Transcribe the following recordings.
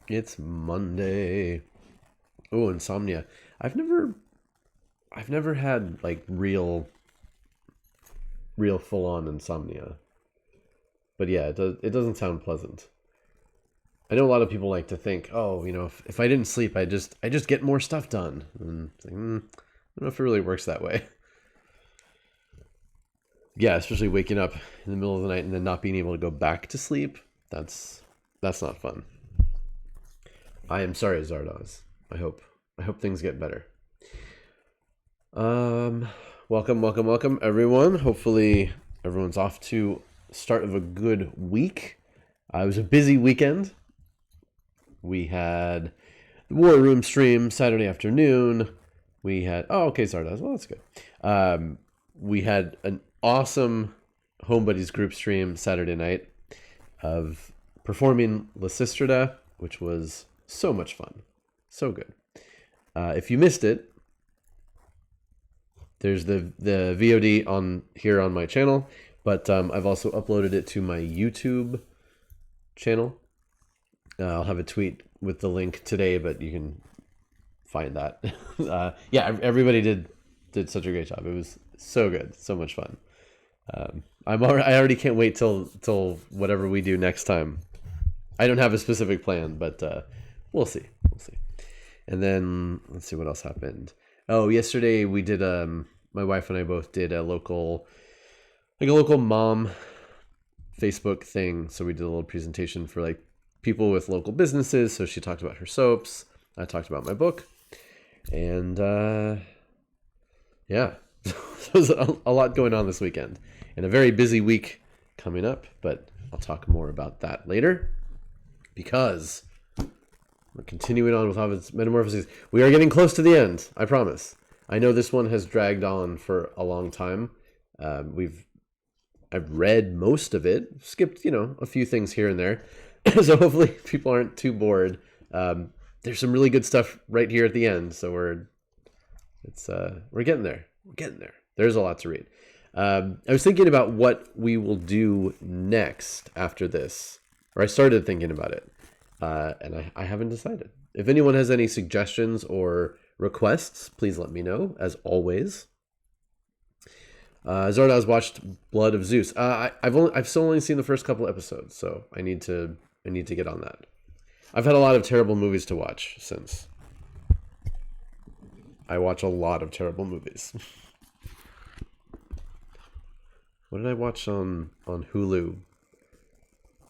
It's Monday. Oh, insomnia. I've never had like real full on insomnia. But yeah, it doesn't sound pleasant. I know a lot of people like to think, oh, if I didn't sleep, I just get more stuff done. And it's like, I don't know if it really works that way. Yeah, especially waking up in the middle of the night and then not being able to go back to sleep. That's not fun. I am sorry, Zardoz. I hope things get better. Welcome, everyone. Hopefully, everyone's off to start of a good week. It was a busy weekend. We had the War Room stream Saturday afternoon. We had Zardoz. Well, that's good. We had an awesome Homebuddies group stream Saturday night of performing Lysistrata, which was so much fun. So good. If you missed it, there's the VOD on my channel, but I've also uploaded it to my YouTube channel. I'll have a tweet with the link today, but you can find that. Yeah, everybody did such a great job. It was so good, so much fun. I already can't wait till whatever we do next time. I don't have a specific plan, but we'll see. And then let's see what else happened. Oh, yesterday we did my wife and I both did a local mom Facebook thing. So we did a little presentation for like people with local businesses. So she talked about her soaps. I talked about my book. And yeah, there's a lot going on this weekend and a very busy week coming up, but I'll talk more about that later because we're continuing on with Ovid's Metamorphoses. We are getting close to the end, I promise. I know this one has dragged on for a long time. I've read most of it, skipped, a few things here and there. So hopefully people aren't too bored. There's some really good stuff right here at the end. So we're getting there. There's a lot to read. I was thinking about what we will do next after this, or I started thinking about it. And I haven't decided. If anyone has any suggestions or requests, please let me know, as always. Zardoz watched Blood of Zeus. I've still only seen the first couple episodes, so I need to get on that. I've had a lot of terrible movies to watch since. I watch a lot of terrible movies. What did I watch on Hulu?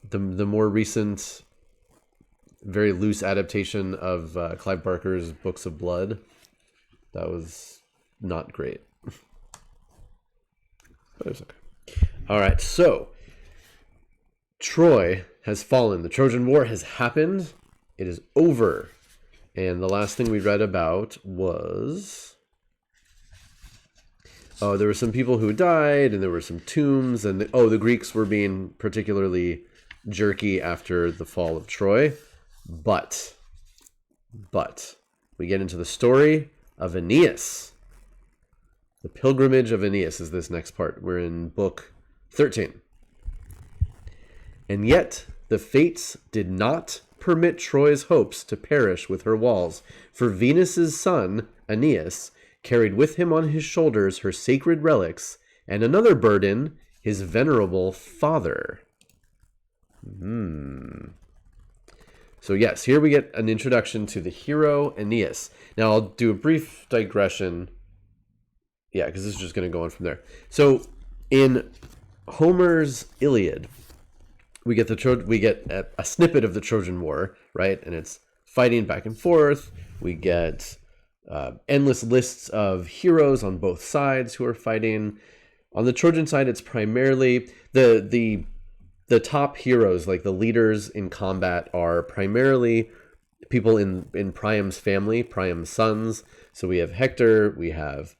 The more recent, very loose adaptation of Clive Barker's Books of Blood. That was not great. But it was okay. All right, so Troy has fallen. The Trojan War has happened. It is over. And the last thing we read about was... oh, there were some people who died, and there were some tombs, and the Greeks were being particularly jerky after the fall of Troy. But we get into the story of Aeneas. The pilgrimage of Aeneas is this next part. We're in book 13. And yet the fates did not permit Troy's hopes to perish with her walls, for Venus's son, Aeneas, carried with him on his shoulders her sacred relics, and another burden, his venerable father. So yes, here we get an introduction to the hero Aeneas. Now I'll do a brief digression. Yeah, because this is just going to go on from there. So in Homer's Iliad, we get a snippet of the Trojan War, right? And it's fighting back and forth. We get endless lists of heroes on both sides who are fighting. On the Trojan side, it's primarily the top heroes, like the leaders in combat, are primarily people in Priam's family, Priam's sons. So we have Hector, we have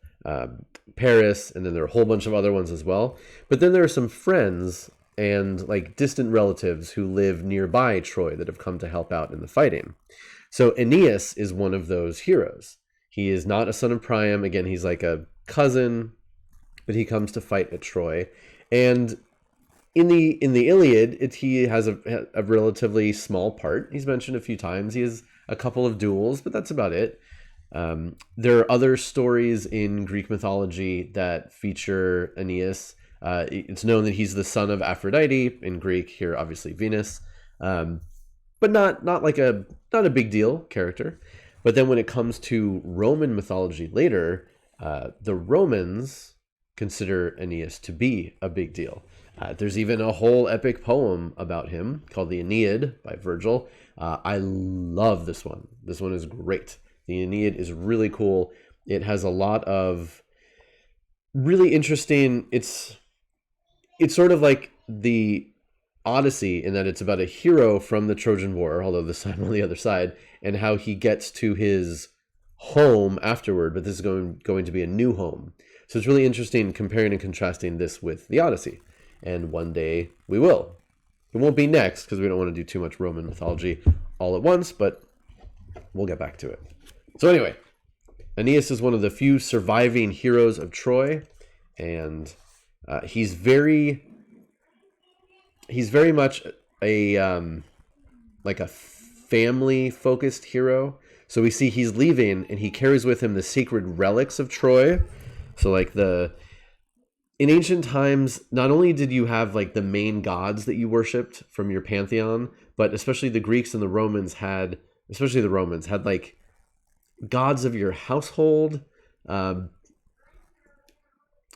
Paris, and then there are a whole bunch of other ones as well. But then there are some friends and like distant relatives who live nearby Troy that have come to help out in the fighting. So Aeneas is one of those heroes. He is not a son of Priam. Again, he's like a cousin, but he comes to fight at Troy. And In the Iliad, he has a relatively small part. He's mentioned a few times. He has a couple of duels, but that's about it. There are other stories in Greek mythology that feature Aeneas. It's known that he's the son of Aphrodite in Greek. Here, obviously Venus, but not a big deal character. But then when it comes to Roman mythology later, the Romans consider Aeneas to be a big deal. There's even a whole epic poem about him called the Aeneid by Virgil. I love this one. This one is great. The Aeneid is really cool. It has a lot of really interesting... It's sort of like the Odyssey in that it's about a hero from the Trojan War, although this time on the other side, and how he gets to his home afterward, but this is going to be a new home. So it's really interesting comparing and contrasting this with the Odyssey. And one day we will. It won't be next because we don't want to do too much Roman mythology all at once, but we'll get back to it. So anyway, Aeneas is one of the few surviving heroes of Troy, and he's very much a like a family-focused hero. So we see he's leaving, and he carries with him the sacred relics of Troy. So like in ancient times, not only did you have like the main gods that you worshipped from your pantheon, but especially the Greeks and the Romans had like gods of your household.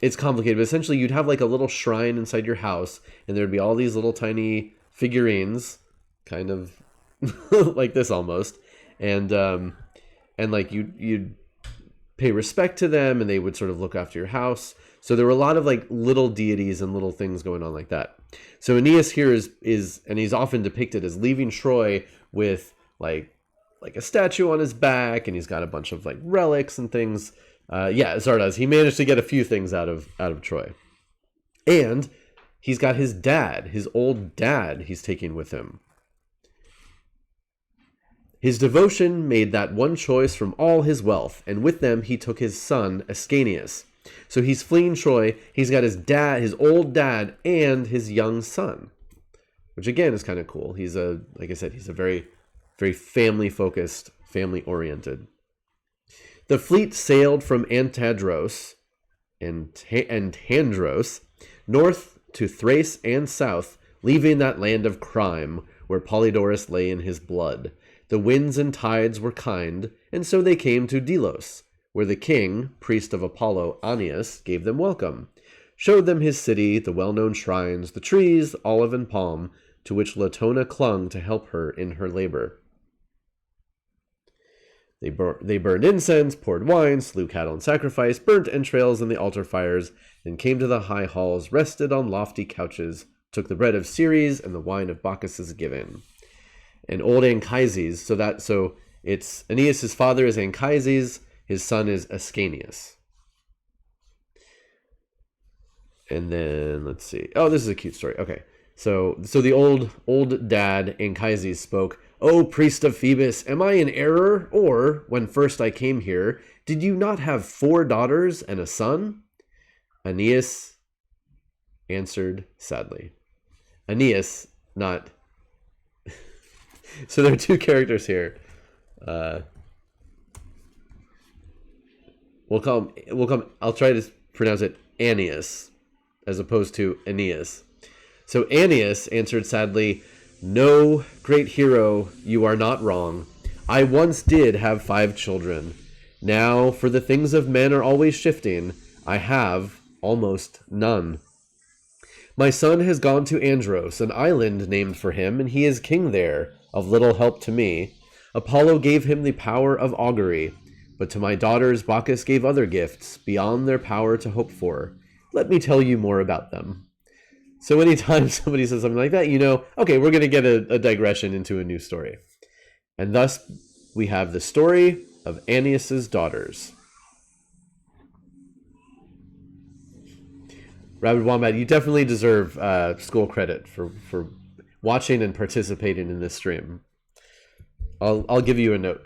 It's complicated, but essentially you'd have like a little shrine inside your house, and there'd be all these little tiny figurines, kind of like this almost, and like you'd pay respect to them, and they would sort of look after your house. So there were a lot of like little deities and little things going on like that. So Aeneas here is and he's often depicted as leaving Troy with like a statue on his back, and he's got a bunch of like relics and things. Zardoz, he managed to get a few things out of Troy. And he's got his dad, his old dad, he's taking with him. His devotion made that one choice from all his wealth, and with them he took his son Ascanius. So he's fleeing Troy. He's got his dad, his old dad, and his young son, which again is kind of cool. He's like I said, he's a very, very family-focused, family-oriented. The fleet sailed from Antandros north to Thrace and south, leaving that land of crime where Polydorus lay in his blood. The winds and tides were kind, and so they came to Delos, where the king, priest of Apollo, Aeneas, gave them welcome, showed them his city, the well-known shrines, the trees, olive and palm, to which Latona clung to help her in her labor. They burned incense, poured wine, slew cattle in sacrifice, burnt entrails in the altar fires, then came to the high halls, rested on lofty couches, took the bread of Ceres and the wine of Bacchus is given. And old Anchises, so it's Aeneas' father is Anchises, his son is Ascanius. And then let's see. Oh, this is a cute story. Okay. So the old dad Anchises spoke, "O priest of Phoebus, am I in error? Or, when first I came here, did you not have 4 daughters and a son?" Aeneas answered sadly. Aeneas, not... So there are 2 characters here. I'll try to pronounce it Aeneas, as opposed to Aeneas. So Aeneas answered sadly, "No, great hero, you are not wrong. I once did have 5 children. Now, for the things of men are always shifting, I have almost none. My son has gone to Andros, an island named for him, and he is king there, of little help to me. Apollo gave him the power of augury, but to my daughters Bacchus gave other gifts, beyond their power to hope for. Let me tell you more about them." So anytime somebody says something like that, okay, we're going to get a digression into a new story. And thus, we have the story of Aeneas' daughters. Rabid Wombat, you definitely deserve school credit for watching and participating in this stream. I'll give you a note.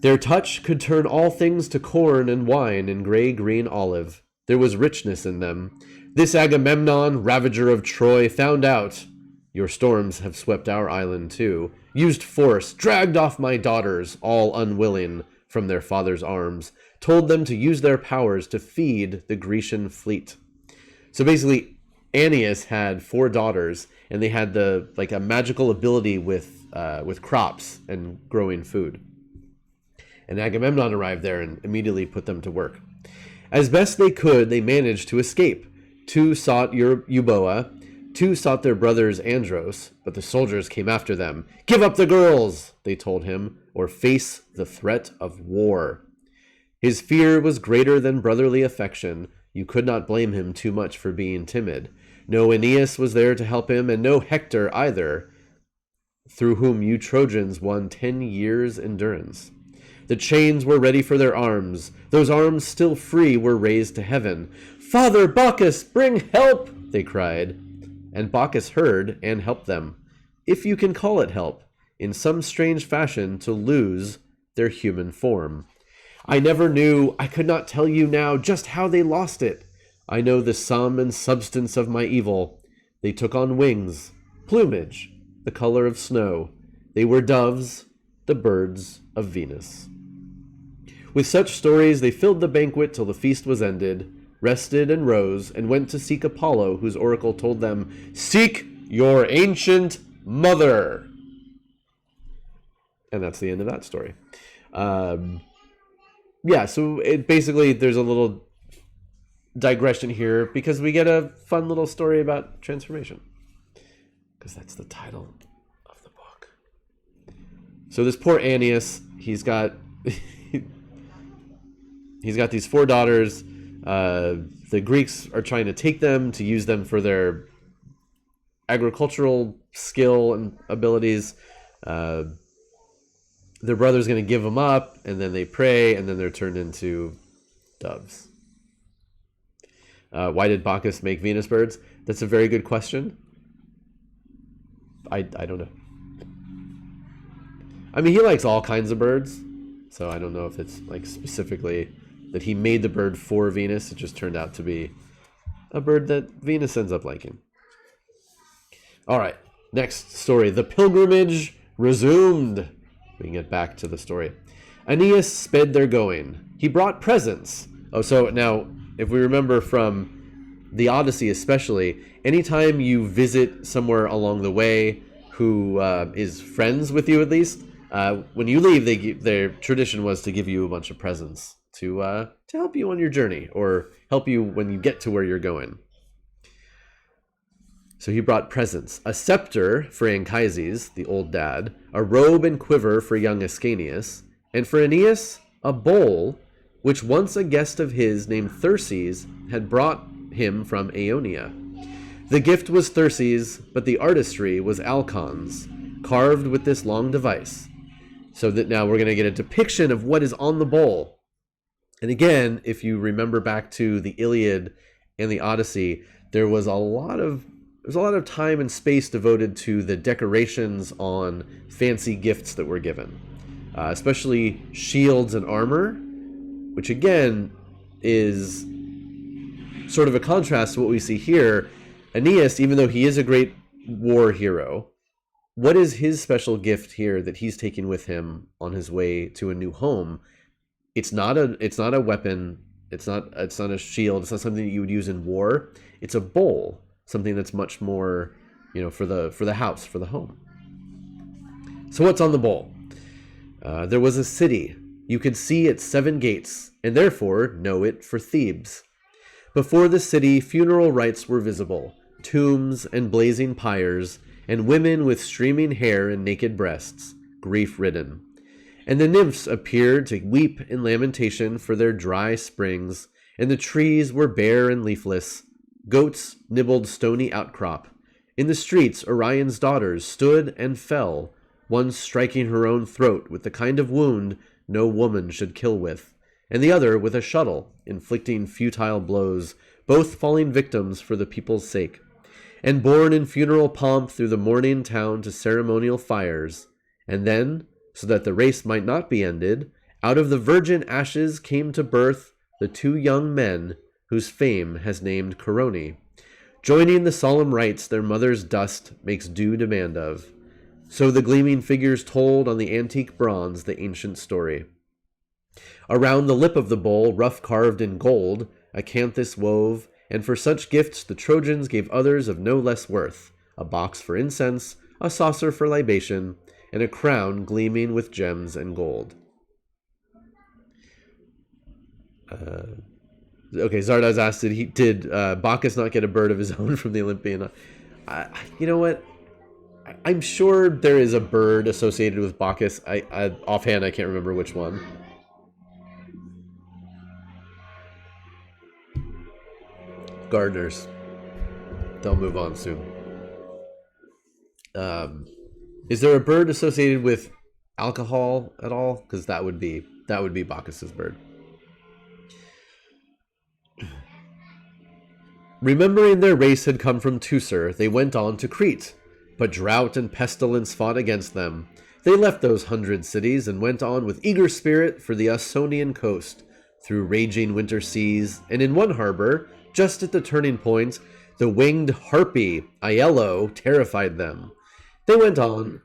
Their touch could turn all things to corn and wine and gray-green olive. There was richness in them. This Agamemnon, ravager of Troy, found out your storms have swept our island too, used force, dragged off my daughters, all unwilling, from their father's arms, told them to use their powers to feed the Grecian fleet. So basically, Aeneas had 4 daughters, and they had a magical ability with crops and growing food. And Agamemnon arrived there and immediately put them to work. As best they could, they managed to escape. 2 sought Euboea, 2 sought their brothers Andros, but the soldiers came after them. "Give up the girls," they told him, "or face the threat of war." His fear was greater than brotherly affection. You could not blame him too much for being timid. No Aeneas was there to help him, and no Hector either, through whom you Trojans won 10 years' endurance. The chains were ready for their arms. Those arms, still free, were raised to heaven. "Father Bacchus, bring help!" they cried. And Bacchus heard and helped them, if you can call it help, in some strange fashion to lose their human form. I never knew, I could not tell you now just how they lost it. I know the sum and substance of my evil. They took on wings, plumage, the color of snow. They were doves, the birds of Venus. With such stories they filled the banquet till the feast was ended, rested and rose, and went to seek Apollo, whose oracle told them, "Seek your ancient mother." And that's the end of that story. So it basically, there's a little digression here because we get a fun little story about transformation, because that's the title of the book. So this poor Aeneas, he's got these 4 daughters. The Greeks are trying to take them to use them for their agricultural skill and abilities. Their brother's going to give them up, and then they pray, and then they're turned into doves. Why did Bacchus make Venus birds? That's a very good question. I don't know. I mean, he likes all kinds of birds, so I don't know if it's like specifically that he made the bird for Venus. It just turned out to be a bird that Venus ends up liking. All right, next story. The pilgrimage resumed. We can get back to the story. Aeneas sped their going. He brought presents. Oh, so now, if we remember from the Odyssey especially, anytime you visit somewhere along the way who is friends with you at least, when you leave, their tradition was to give you a bunch of presents to help you on your journey or help you when you get to where you're going. So he brought presents: a scepter for Anchises, the old dad, a robe and quiver for young Ascanius, and for Aeneas, a bowl, which once a guest of his named Therses had brought him from Aeonia. The gift was Therses, but the artistry was Alcon's, carved with this long device. So that now we're going to get a depiction of what is on the bowl. And again, if you remember back to the Iliad and the Odyssey, there was a lot of time and space devoted to the decorations on fancy gifts that were given, especially shields and armor, which again is sort of a contrast to what we see here. Aeneas, even though he is a great war hero, what is his special gift here that he's taking with him on his way to a new home? It's not a weapon. It's not a shield. It's not something that you would use in war. It's a bowl, something that's much more, for the house, for the home. So what's on the bowl? There was a city. You could see its 7 gates, and therefore know it for Thebes. Before the city, funeral rites were visible, tombs and blazing pyres, and women with streaming hair and naked breasts, grief-ridden. And the nymphs appeared to weep in lamentation for their dry springs, and the trees were bare and leafless. Goats nibbled stony outcrop. In the streets, Orion's daughters stood and fell, one striking her own throat with the kind of wound no woman should kill with, and the other with a shuttle, inflicting futile blows, both falling victims for the people's sake. And borne in funeral pomp through the mourning town to ceremonial fires, and then, so that the race might not be ended, out of the virgin ashes came to birth the 2 young men whose fame has named Coroni, joining the solemn rites their mother's dust makes due demand of. So the gleaming figures told on the antique bronze the ancient story. Around the lip of the bowl, rough carved in gold, acanthus wove, and for such gifts the Trojans gave others of no less worth, a box for incense, a saucer for libation, and a crown gleaming with gems and gold. Okay, Zardoz asked, did Bacchus not get a bird of his own from the Olympian? You know what? I'm sure there is a bird associated with Bacchus. I offhand, I can't remember which one. Gardeners. They'll move on soon. Is there a bird associated with alcohol at all? Because that would be Bacchus's bird. Remembering their race had come from Teucer, they went on to Crete. But drought and pestilence fought against them. They left those 100 cities and went on with eager spirit for the Ausonian coast, through raging winter seas, and in one harbor, just at the turning point, the winged harpy, Aiello, terrified them. They went on,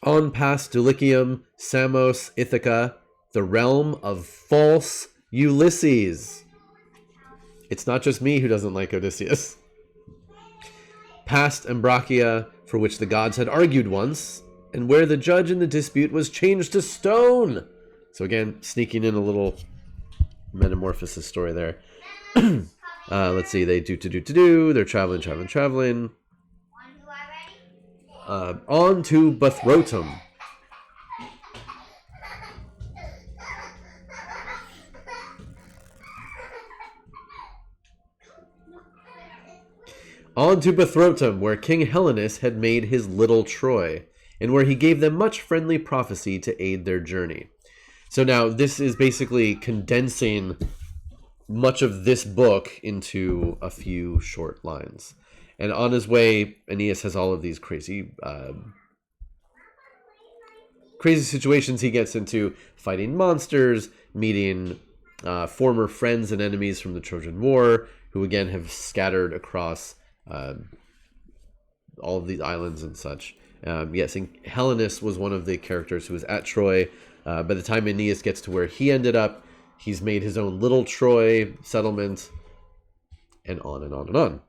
on past Dulichium, Samos, Ithaca, the realm of false Ulysses. It's not just me who doesn't like Odysseus. Past Ambracia, for which the gods had argued once, and where the judge in the dispute was changed to stone. So again, sneaking in a little Metamorphoses story there. Let's see, they're traveling. On to Buthrotum. On to Buthrotum, where King Helenus had made his little Troy, and where he gave them much friendly prophecy to aid their journey. So now this is basically condensing much of this book into a few short lines. And on his way, Aeneas has all of these crazy situations he gets into, fighting monsters, meeting former friends and enemies from the Trojan War, who again have scattered across all of these islands and such. Yes, and Helenus was one of the characters who was at Troy. By the time Aeneas gets to where he ended up, he's made his own little Troy settlement, and on and on and on.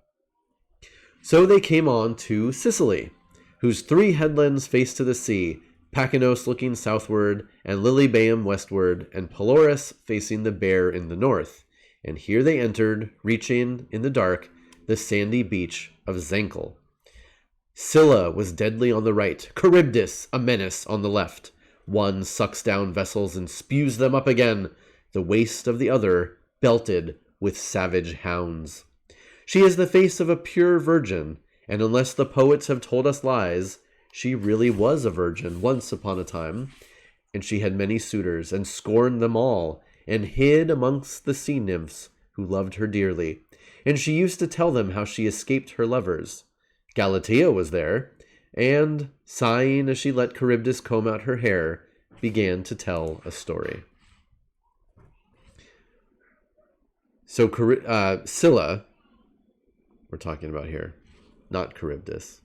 So they came on to Sicily, whose 3 headlands face to the sea, Pacinos looking southward, and Lilybaeum westward, and Pelorus facing the Bear in the north. And here they entered, reaching, in the dark, the sandy beach of Zankel. Scylla was deadly on the right, Charybdis a menace on the left. One sucks down vessels and spews them up again, the waist of the other belted with savage hounds. She is the face of a pure virgin, and unless the poets have told us lies, she really was a virgin once upon a time, and she had many suitors, and scorned them all, and hid amongst the sea nymphs who loved her dearly, and she used to tell them how she escaped her lovers. Galatea was there, and, sighing as she let Charybdis comb out her hair, began to tell a story. So Scylla, we're talking about here, not Charybdis.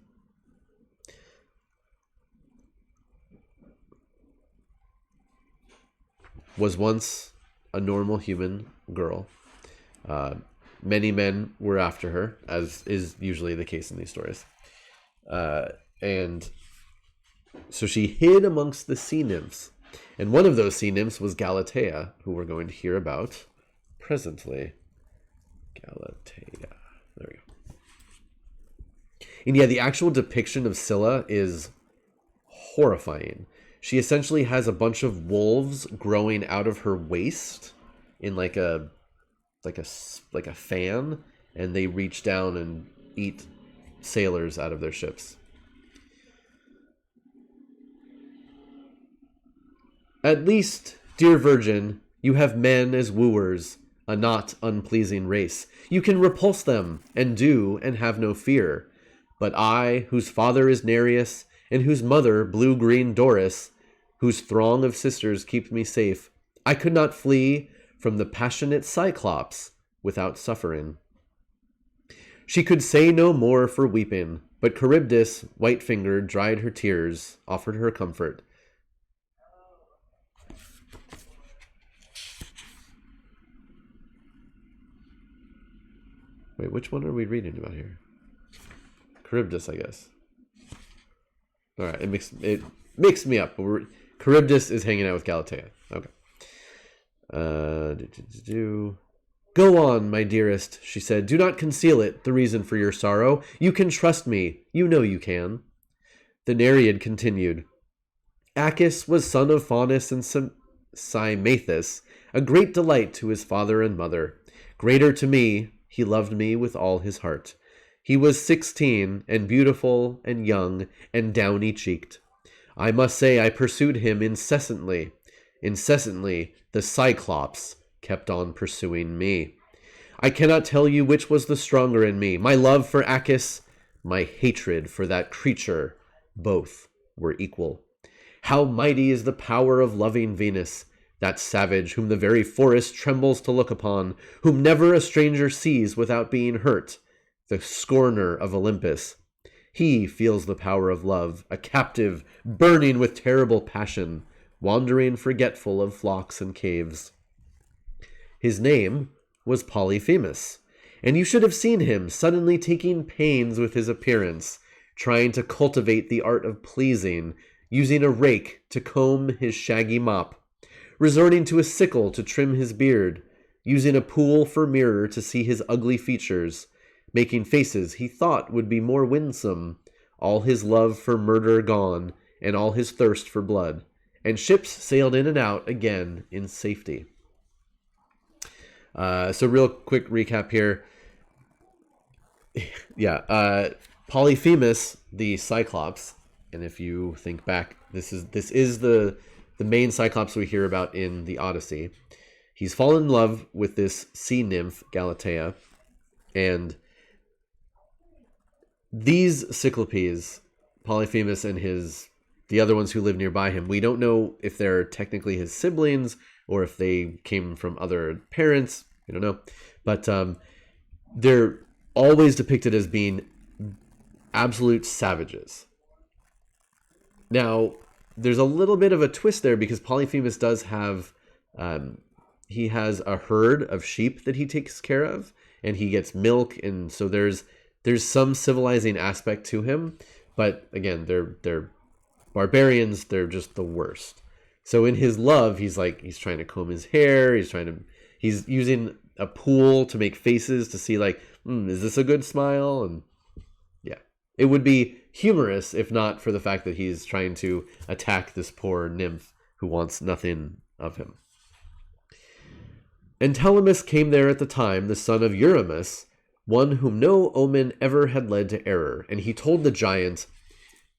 Was once a normal human girl. Many men were after her, as is usually the case in these stories. And so she hid amongst the sea nymphs. And one of those sea nymphs was Galatea, who we're going to hear about presently. Galatea. There we go. And yeah, the actual depiction of Scylla is horrifying. She essentially has a bunch of wolves growing out of her waist in like a fan, and they reach down and eat sailors out of their ships. At least, dear virgin, you have men as wooers, a not unpleasing race. You can repulse them, and do, and have no fear. But I, whose father is Nereus, and whose mother blue-green Doris, whose throng of sisters keep me safe, I could not flee from the passionate Cyclops without suffering. She could say no more for weeping, but Charybdis, white-fingered, dried her tears, offered her comfort. Wait, which one are we reading about here? Charybdis, I guess. All right, it mixed me up. But Charybdis is hanging out with Galatea. Okay. Go on, my dearest, she said. Do not conceal it, the reason for your sorrow. You can trust me. You know you can. The Nereid continued. Acus was son of Faunus and Cymathus, a great delight to his father and mother. Greater to me, he loved me with all his heart. He was 16, and beautiful, and young, and downy-cheeked. I must say I pursued him incessantly. Incessantly, the Cyclops kept on pursuing me. I cannot tell you which was the stronger in me, my love for Acus, my hatred for that creature. Both were equal. How mighty is the power of loving Venus, that savage whom the very forest trembles to look upon, whom never a stranger sees without being hurt, the scorner of Olympus. He feels the power of love, a captive, burning with terrible passion, wandering forgetful of flocks and caves. His name was Polyphemus, and you should have seen him suddenly taking pains with his appearance, trying to cultivate the art of pleasing, using a rake to comb his shaggy mop, resorting to a sickle to trim his beard, using a pool for mirror to see his ugly features, making faces he thought would be more winsome, all his love for murder gone, and all his thirst for blood, and ships sailed in and out again in safety. So real quick recap here. Polyphemus, the Cyclops, and if you think back, this is the main Cyclops we hear about in the Odyssey. He's fallen in love with this sea nymph, Galatea, and these Cyclopes, Polyphemus and the other ones who live nearby him, we don't know if they're technically his siblings or if they came from other parents. We don't know. But they're always depicted as being absolute savages. Now, there's a little bit of a twist there because Polyphemus does have, he has a herd of sheep that he takes care of, and he gets milk, and so there's some civilizing aspect to him. But again, they're barbarians. They're just the worst. So in his love, he's trying to comb his hair. He's using a pool to make faces to see is this a good smile? And yeah, it would be humorous if not for the fact that he's trying to attack this poor nymph who wants nothing of him. And Telemus came there at the time, the son of Eurymus, one whom no omen ever had led to error, and he told the giant,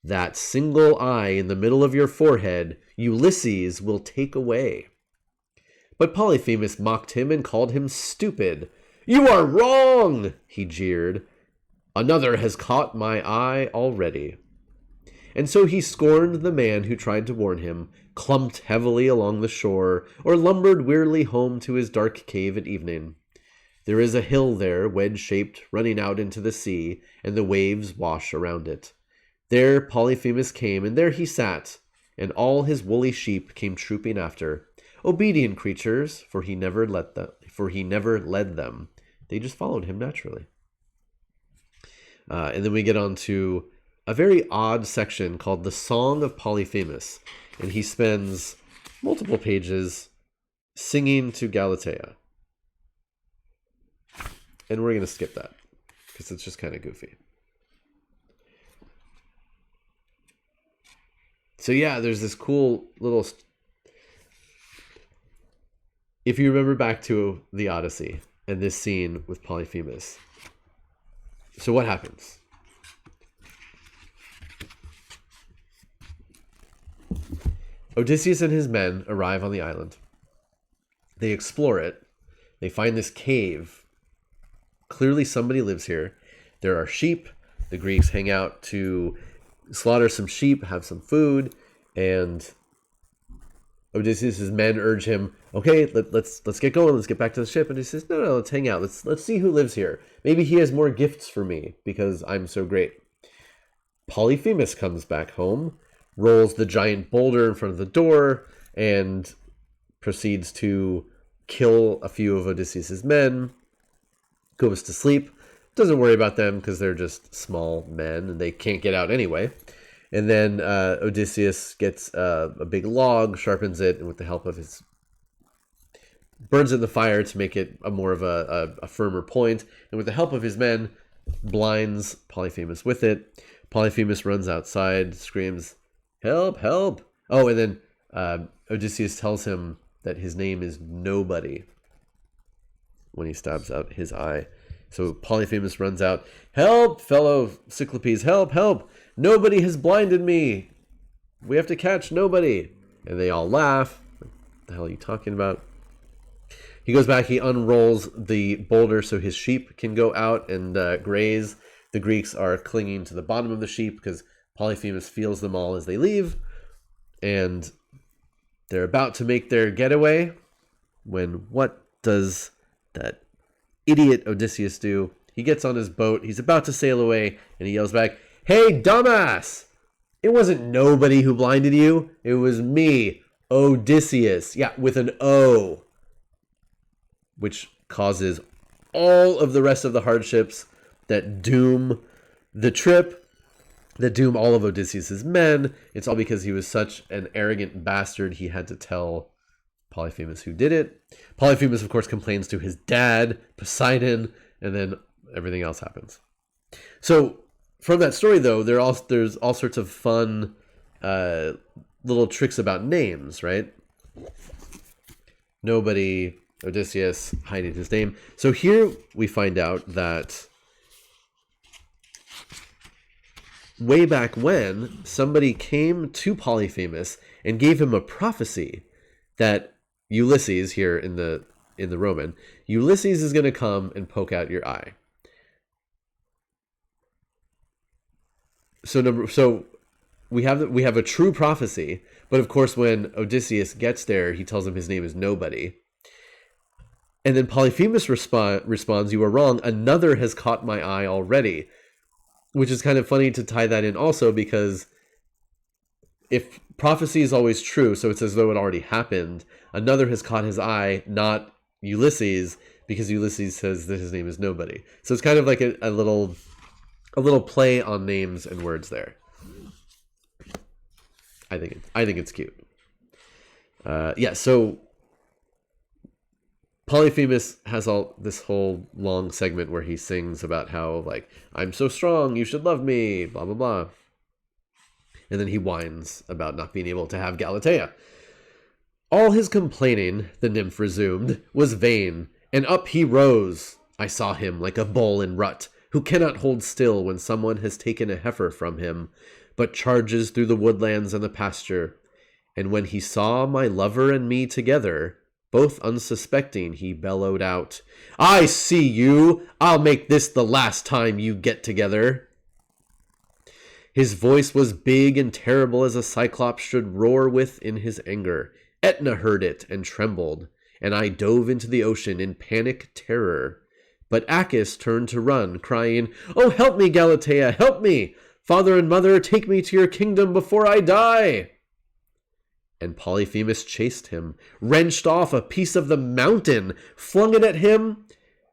that single eye in the middle of your forehead Ulysses will take away. But Polyphemus mocked him and called him stupid. You are wrong, he jeered. Another has caught my eye already. And so he scorned the man who tried to warn him, clumped heavily along the shore, or lumbered wearily home to his dark cave at evening. There is a hill there, wedge-shaped, running out into the sea, and the waves wash around it. There Polyphemus came, and there he sat, and all his woolly sheep came trooping after, obedient creatures, for he never led them. They just followed him naturally. And then we get on to a very odd section called the Song of Polyphemus, and he spends multiple pages singing to Galatea. And we're going to skip that because it's just kind of goofy. So yeah, there's this cool little... If you remember back to the Odyssey and this scene with Polyphemus. So what happens? Odysseus and his men arrive on the island. They explore it. They find this cave. Clearly somebody lives here. There are sheep. The Greeks hang out to slaughter some sheep, have some food, and Odysseus' men urge him, okay, let's get going, let's get back to the ship. And he says, no, let's hang out. Let's see who lives here. Maybe he has more gifts for me because I'm so great. Polyphemus comes back home, rolls the giant boulder in front of the door, and proceeds to kill a few of Odysseus' men, goes to sleep, doesn't worry about them because they're just small men and they can't get out anyway. And then Odysseus gets a big log, sharpens it, and with the help of his... burns it in the fire to make it more of a firmer point. And with the help of his men, blinds Polyphemus with it. Polyphemus runs outside, screams, help, help. Oh, and then Odysseus tells him that his name is Nobody when he stabs out his eye. So Polyphemus runs out, help, fellow Cyclopes, help, help. Nobody has blinded me. We have to catch Nobody. And they all laugh. What the hell are you talking about? He goes back, he unrolls the boulder so his sheep can go out and graze. The Greeks are clinging to the bottom of the sheep because Polyphemus feels them all as they leave. And they're about to make their getaway when what does that idiot Odysseus do? He gets on his boat, he's about to sail away, and he yells back, hey, dumbass! It wasn't Nobody who blinded you. It was me, Odysseus. Yeah, with an O. Which causes all of the rest of the hardships that doom the trip, that doom all of Odysseus' men. It's all because he was such an arrogant bastard he had to tell Polyphemus who did it. Polyphemus, of course, complains to his dad, Poseidon, and then everything else happens. So from that story, though, there's all sorts of fun little tricks about names, right? Nobody, Odysseus, hiding his name. So here we find out that way back when, somebody came to Polyphemus and gave him a prophecy that Ulysses, here in the Roman, Ulysses is going to come and poke out your eye. So we have a true prophecy, but of course when Odysseus gets there, he tells him his name is Nobody. And then Polyphemus responds, you are wrong, another has caught my eye already. Which is kind of funny to tie that in also, because if prophecy is always true, so it's as though it already happened, another has caught his eye, not Ulysses, because Ulysses says that his name is Nobody. So it's kind of like a little play on names and words there. I think it's cute. So Polyphemus has all this whole long segment where he sings about how, like, I'm so strong, you should love me, blah, blah, blah. And then he whines about not being able to have Galatea. All his complaining, the nymph resumed, was vain, and up he rose. I saw him like a bull in rut, who cannot hold still when someone has taken a heifer from him, but charges through the woodlands and the pasture. And when he saw my lover and me together, both unsuspecting, he bellowed out, I see you! I'll make this the last time you get together. His voice was big and terrible as a cyclops should roar with in his anger. Aetna heard it and trembled, and I dove into the ocean in panic terror. But Aeneas turned to run, crying, Oh, help me, Galatea, help me! Father and mother, take me to your kingdom before I die! And Polyphemus chased him, wrenched off a piece of the mountain, flung it at him,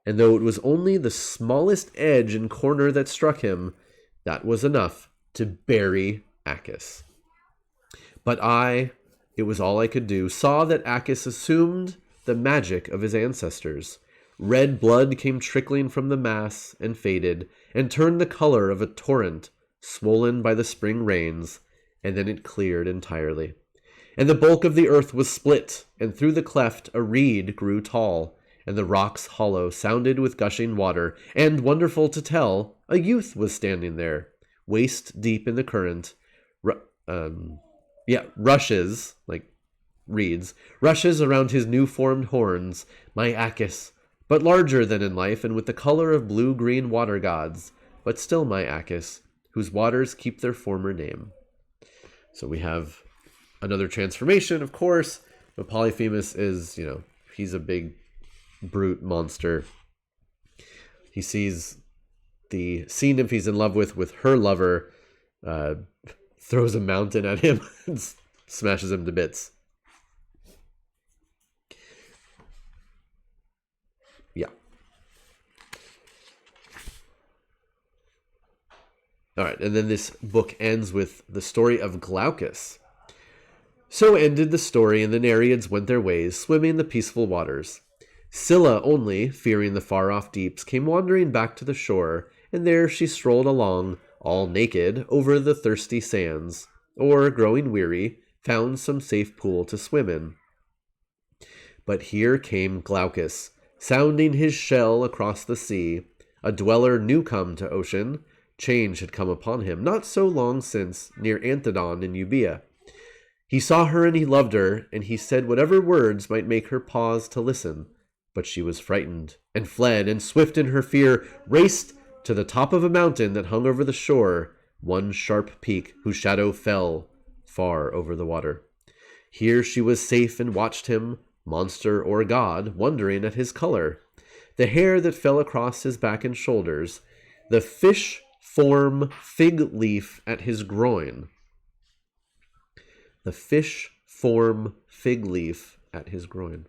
and though it was only the smallest edge and corner that struck him, that was enough to bury Aeneas. But it was all I could do, saw that Aeneas assumed the magic of his ancestors. Red blood came trickling from the mass and faded, and turned the color of a torrent, swollen by the spring rains, and then it cleared entirely. And the bulk of the earth was split, and through the cleft a reed grew tall, and the rocks hollow sounded with gushing water, and, wonderful to tell, a youth was standing there, waist deep in the current, rushes, like reeds, rushes around his new-formed horns, my Aeneas, but larger than in life, and with the color of blue-green water gods, but still my Aeneas, whose waters keep their former name. So we have another transformation, of course. But Polyphemus is, he's a big brute monster. He sees the sea nymph he's in love with her lover, throws a mountain at him and smashes him to bits. Yeah. All right, and then this book ends with the story of Glaucus. So ended the story, and the Nereids went their ways, swimming the peaceful waters. Scylla only, fearing the far-off deeps, came wandering back to the shore, and there she strolled along, all naked, over the thirsty sands, or, growing weary, found some safe pool to swim in. But here came Glaucus, sounding his shell across the sea, a dweller new come to ocean. Change had come upon him, not so long since, near Anthedon in Euboea. He saw her and he loved her, and he said whatever words might make her pause to listen. But she was frightened, and fled, and swift in her fear, raced to the top of a mountain that hung over the shore, one sharp peak whose shadow fell far over the water. Here she was safe and watched him, monster or god, wondering at his color, the hair that fell across his back and shoulders, the fish-form fig leaf at his groin. The fish-form fig leaf at his groin.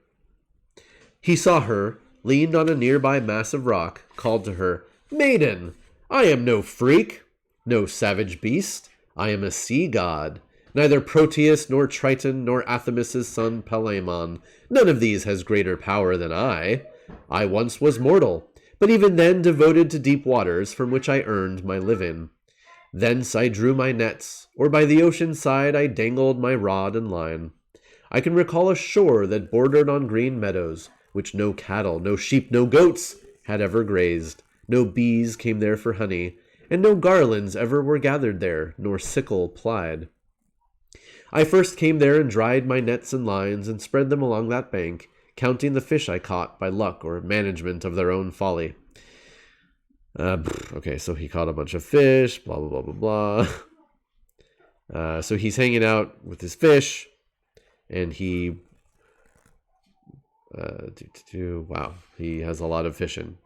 He saw her, leaned on a nearby mass of rock, called to her, "Maiden, I am no freak, no savage beast. I am a sea god. Neither Proteus, nor Triton, nor Athamas' son Palamon. None of these has greater power than I. I once was mortal, but even then devoted to deep waters from which I earned my living. Thence I drew my nets, or by the ocean side I dangled my rod and line. I can recall a shore that bordered on green meadows, which no cattle, no sheep, no goats had ever grazed. No bees came there for honey, and no garlands ever were gathered there, nor sickle plied. I first came there and dried my nets and lines and spread them along that bank, counting the fish I caught by luck or management of their own folly." Okay, so he caught a bunch of fish, blah, blah, blah, blah, blah. So he's hanging out with his fish, and he, wow, he has a lot of fishing.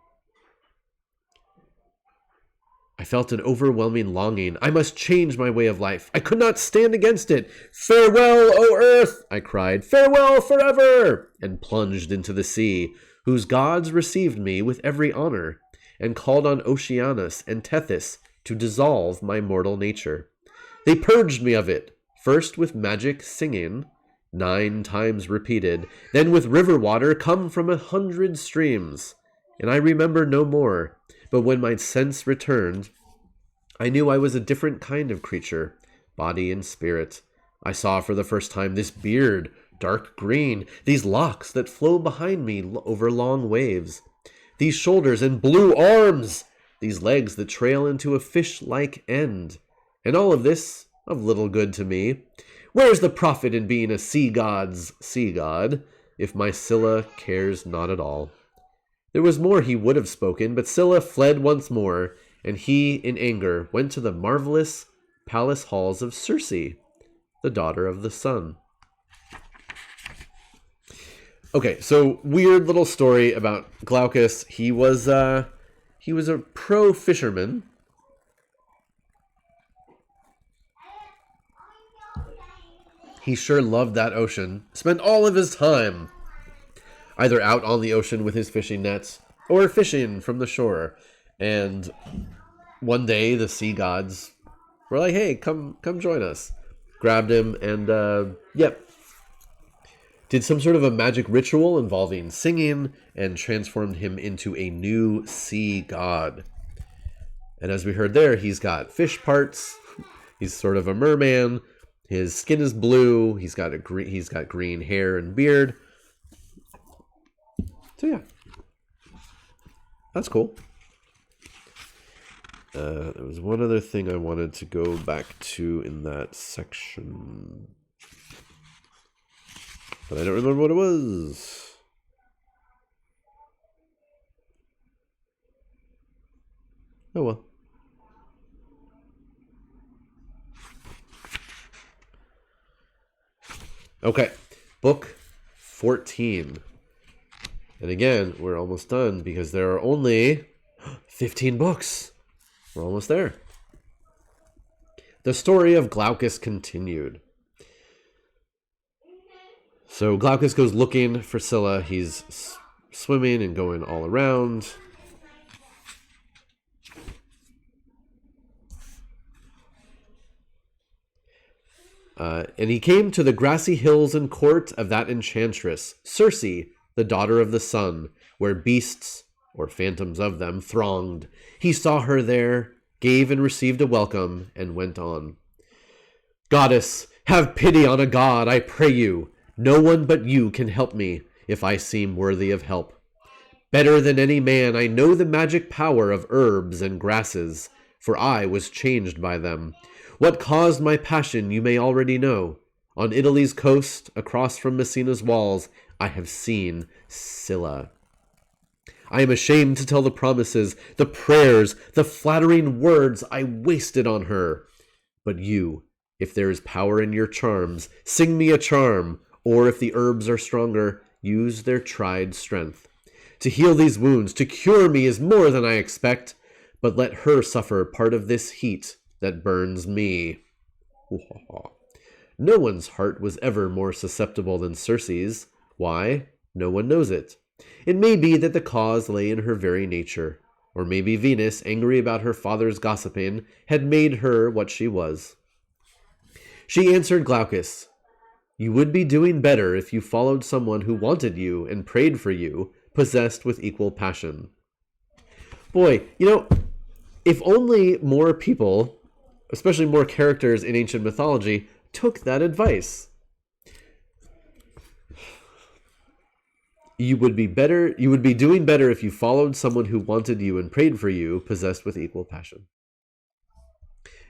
I felt an overwhelming longing. I must change my way of life. I could not stand against it. "Farewell, O earth!" I cried. "Farewell forever!" and plunged into the sea, whose gods received me with every honor, and called on Oceanus and Tethys to dissolve my mortal nature. They purged me of it, first with magic singing, 9 times repeated, then with river water come from 100 streams, and I remember no more. But when my sense returned, I knew I was a different kind of creature, body and spirit. I saw for the first time this beard, dark green, these locks that flow behind me over long waves, these shoulders and blue arms, these legs that trail into a fish-like end. And all of this of little good to me. Where's the profit in being a sea god's sea god, if my Scylla cares not at all? There was more he would have spoken, but Scylla fled once more, and he, in anger, went to the marvelous palace halls of Circe, the daughter of the sun. Okay, so weird little story about Glaucus. He was a pro fisherman. He sure loved that ocean. Spent all of his time either out on the ocean with his fishing nets or fishing from the shore. And one day the sea gods were like, "Hey, come join us." Grabbed him and did some sort of a magic ritual involving singing and transformed him into a new sea god. And as we heard there, he's got fish parts. He's sort of a merman. His skin is blue. He's got green hair and beard. So yeah, that's cool. There was one other thing I wanted to go back to in that section, but I don't remember what it was. Oh well. Okay, book 14. And again, we're almost done because there are only 15 books. We're almost there. The story of Glaucus continued. So Glaucus goes looking for Scylla. He's swimming and going all around. And he came to the grassy hills and court of that enchantress, Circe, the daughter of the sun, where beasts, or phantoms of them, thronged. He saw her there, gave and received a welcome, and went on. Goddess, have pity on a god, I pray you. No one but you can help me, if I seem worthy of help. Better than any man, I know the magic power of herbs and grasses, for I was changed by them. What caused my passion you may already know. On Italy's coast, across from Messina's walls, I have seen Scylla. I am ashamed to tell the promises, the prayers, the flattering words I wasted on her. But you, if there is power in your charms, sing me a charm, or if the herbs are stronger, use their tried strength. To heal these wounds, to cure me is more than I expect, but let her suffer part of this heat that burns me. No one's heart was ever more susceptible than Circe's. Why? No one knows it. It may be that the cause lay in her very nature, or maybe Venus, angry about her father's gossiping, had made her what she was. She answered Glaucus, "You would be doing better if you followed someone who wanted you and prayed for you, possessed with equal passion." Boy, if only more people, especially more characters in ancient mythology, took that advice. You would be doing better if you followed someone who wanted you and prayed for you, possessed with equal passion.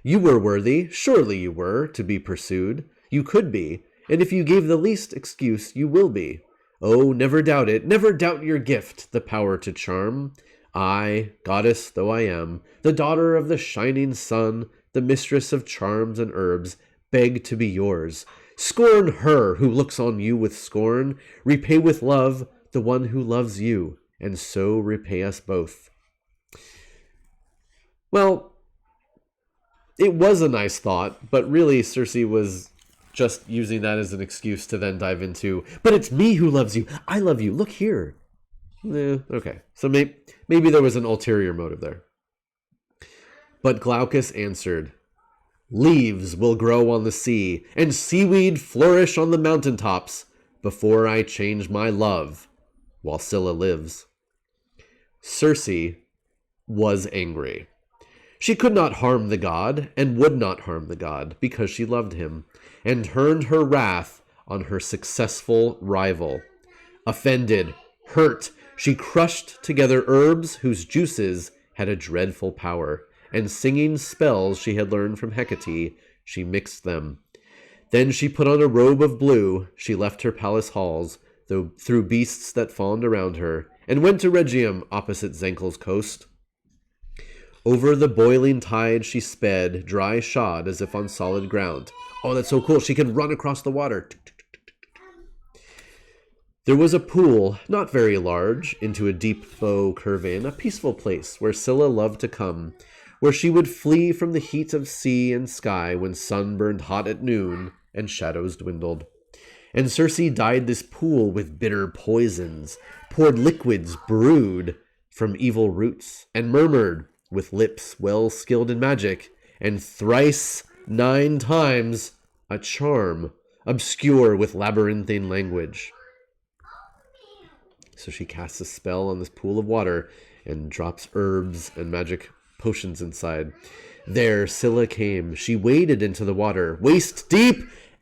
You were worthy, surely you were, to be pursued. You could be, and if you gave the least excuse, you will be. Oh, never doubt it, never doubt your gift, the power to charm. I, goddess though I am, the daughter of the shining sun, the mistress of charms and herbs, beg to be yours. Scorn her who looks on you with scorn. Repay with love the one who loves you, and so repay us both. Well, it was a nice thought, but really Circe was just using that as an excuse to then dive into, but it's me who loves you. I love you. Look here. Okay, so maybe there was an ulterior motive there. But Glaucus answered, "Leaves will grow on the sea, and seaweed flourish on the mountaintops, before I change my love, while Scylla lives." Circe was angry. She could not harm the god, and would not harm the god, because she loved him, and turned her wrath on her successful rival. Offended, hurt, she crushed together herbs whose juices had a dreadful power, and singing spells she had learned from Hecate, she mixed them. Then she put on a robe of blue, she left her palace halls, through beasts that fawned around her, and went to Rhegium opposite Zankel's coast. Over the boiling tide she sped, dry shod as if on solid ground. Oh, that's so cool. She can run across the water. There was a pool, not very large, into a deep bow curving, a peaceful place where Scylla loved to come, where she would flee from the heat of sea and sky when sun burned hot at noon and shadows dwindled. And Circe dyed this pool with bitter poisons, poured liquids brewed from evil roots, and murmured, with lips well skilled in magic, and thrice 9 times a charm, obscure with labyrinthine language. So she casts a spell on this pool of water and drops herbs and magic potions inside. There Scylla came. She waded into the water, waist deep,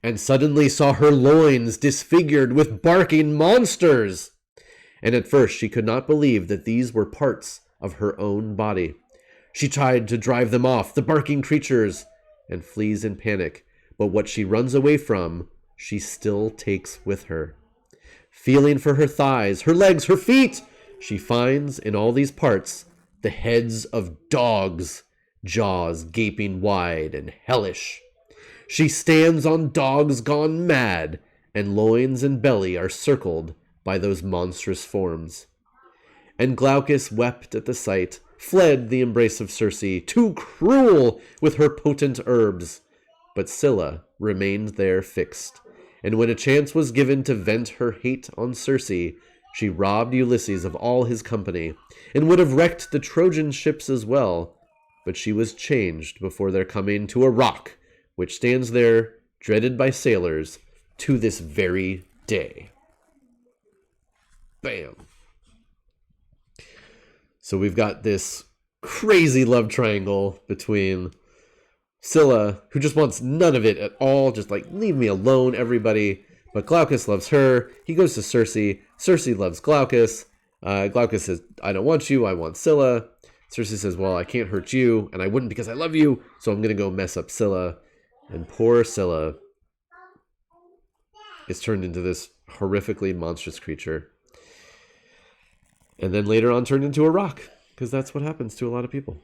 and suddenly saw her loins disfigured with barking monsters. And at first she could not believe that these were parts of her own body. She tried to drive them off, the barking creatures, and flees in panic. But what she runs away from, she still takes with her. Feeling for her thighs, her legs, her feet, she finds in all these parts the heads of dogs, jaws gaping wide and hellish. She stands on dogs gone mad, and loins and belly are circled by those monstrous forms. And Glaucus wept at the sight, fled the embrace of Circe, too cruel with her potent herbs. But Scylla remained there fixed, and when a chance was given to vent her hate on Circe, she robbed Ulysses of all his company, and would have wrecked the Trojan ships as well, but she was changed before their coming to a rock, which stands there, dreaded by sailors, to this very day. Bam. So we've got this crazy love triangle between Scylla, who just wants none of it at all, just like, leave me alone, everybody. But Glaucus loves her. He goes to Circe. Circe loves Glaucus. Glaucus says, I don't want you, I want Scylla. Circe says, well, I can't hurt you, and I wouldn't because I love you, so I'm going to go mess up Scylla. And poor Scylla is turned into this horrifically monstrous creature. And then later on turned into a rock, because that's what happens to a lot of people.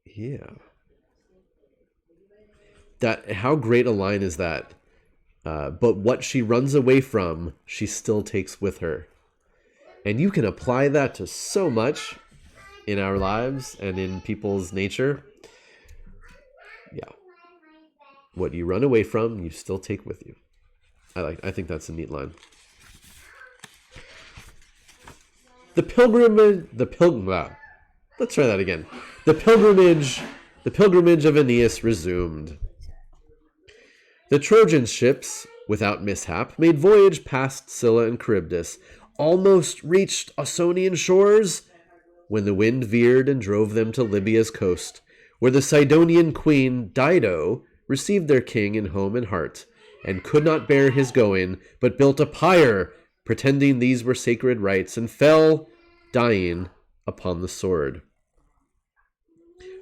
Yeah. How great a line is that? But what she runs away from, she still takes with her. And you can apply that to so much in our lives and in people's nature. Yeah. What you run away from, you still take with you. I think that's a neat line. Let's try that again. The pilgrimage of Aeneas resumed. The Trojan ships, without mishap, made voyage past Scylla and Charybdis, almost reached Ausonian shores, when the wind veered and drove them to Libya's coast, where the Sidonian queen Dido received their king in home and heart, and could not bear his going, but built a pyre, pretending these were sacred rites, and fell, dying, upon the sword.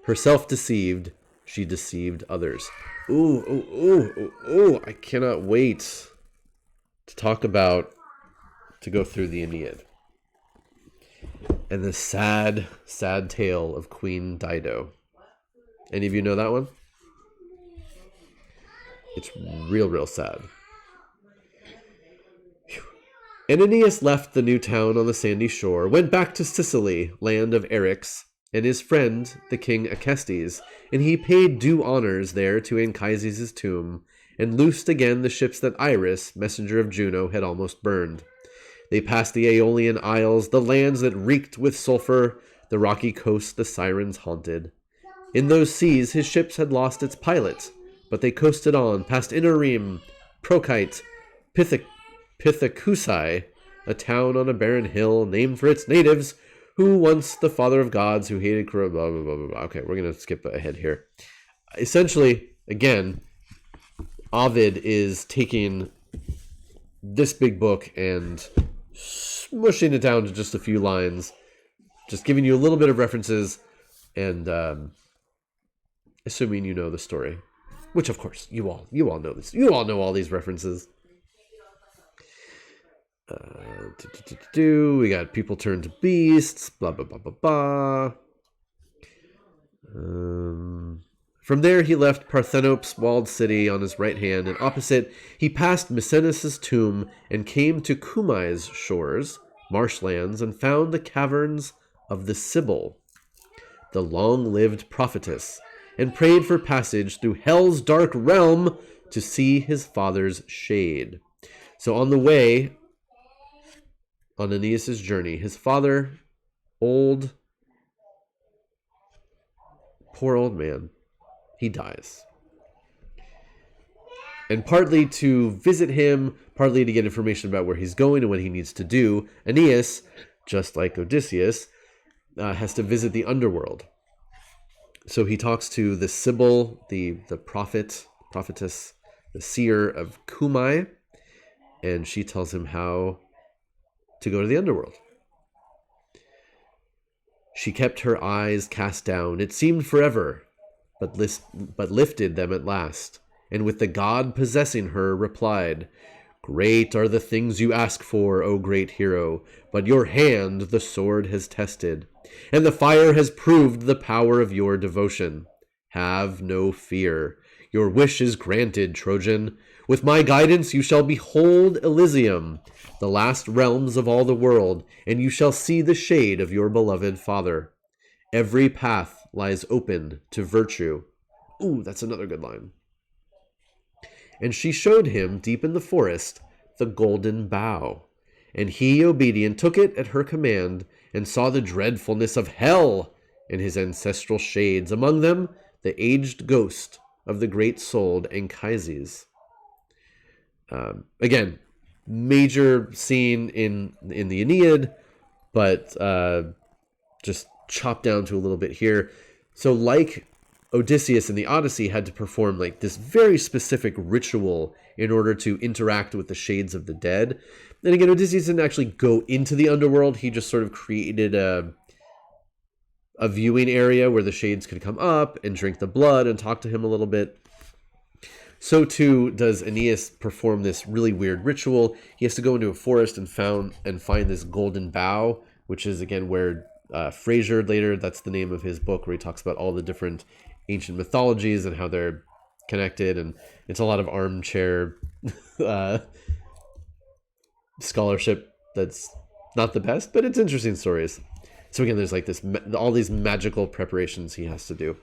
Herself deceived, she deceived others. Ooh, I cannot wait to go through the Aeneid. And the sad, sad tale of Queen Dido. Any of you know that one? It's real sad. And Aeneas left the new town on the sandy shore, went back to Sicily, land of Eryx, and his friend, the king Acestes, and he paid due honors there to Anchises' tomb, and loosed again the ships that Iris, messenger of Juno, had almost burned. They passed the Aeolian Isles, the lands that reeked with sulfur, the rocky coasts the sirens haunted. In those seas his ships had lost its pilot, but they coasted on, past Inarim, Procite, Pithecusae, a town on a barren hill named for its natives, who once the father of gods who hated blah, blah, blah, blah, blah. Okay, we're going to skip ahead here. Essentially, again, Ovid is taking this big book and smushing it down to just a few lines, just giving you a little bit of references and assuming you know the story, which of course you all know this. You all know all these references. We got people turn to beasts, blah blah blah blah blah. From there he left Parthenope's walled city on his right hand, and opposite he passed Mycenaeus' tomb and came to Cumai's shores, marshlands, and found the caverns of the Sibyl, the long-lived prophetess, and prayed for passage through hell's dark realm to see his father's shade. So on the way, on Aeneas' journey, his father, poor old man, he dies. And partly to visit him, partly to get information about where he's going and what he needs to do, Aeneas, just like Odysseus, has to visit the underworld. So he talks to the Sibyl, the prophetess, the seer of Cumai, and she tells him how to go to the underworld. She kept her eyes cast down. It seemed forever, but lifted them at last, and with the god possessing her replied, "Great are the things you ask for, O great hero, but your hand the sword has tested, and the fire has proved the power of your devotion. Have no fear. Your wish is granted, Trojan. With my guidance you shall behold Elysium, the last realms of all the world, and you shall see the shade of your beloved father. Every path lies open to virtue. Ooh, that's another good line. And she showed him, deep in the forest, the golden bough. And he, obedient, took it at her command, and saw the dreadfulness of hell in his ancestral shades, among them the aged ghost of the great-souled Anchises. Again, major scene in the Aeneid, but just chopped down to a little bit here. So like Odysseus in the Odyssey had to perform like this very specific ritual in order to interact with the shades of the dead. And again, Odysseus didn't actually go into the underworld. He just sort of created a viewing area where the shades could come up and drink the blood and talk to him a little bit. So too does Aeneas perform this really weird ritual. He has to go into a forest and find this golden bough, which is again where Fraser later, that's the name of his book, where he talks about all the different ancient mythologies and how they're connected, and it's a lot of armchair scholarship that's not the best, but it's interesting stories. So again, there's like this all these magical preparations he has to do.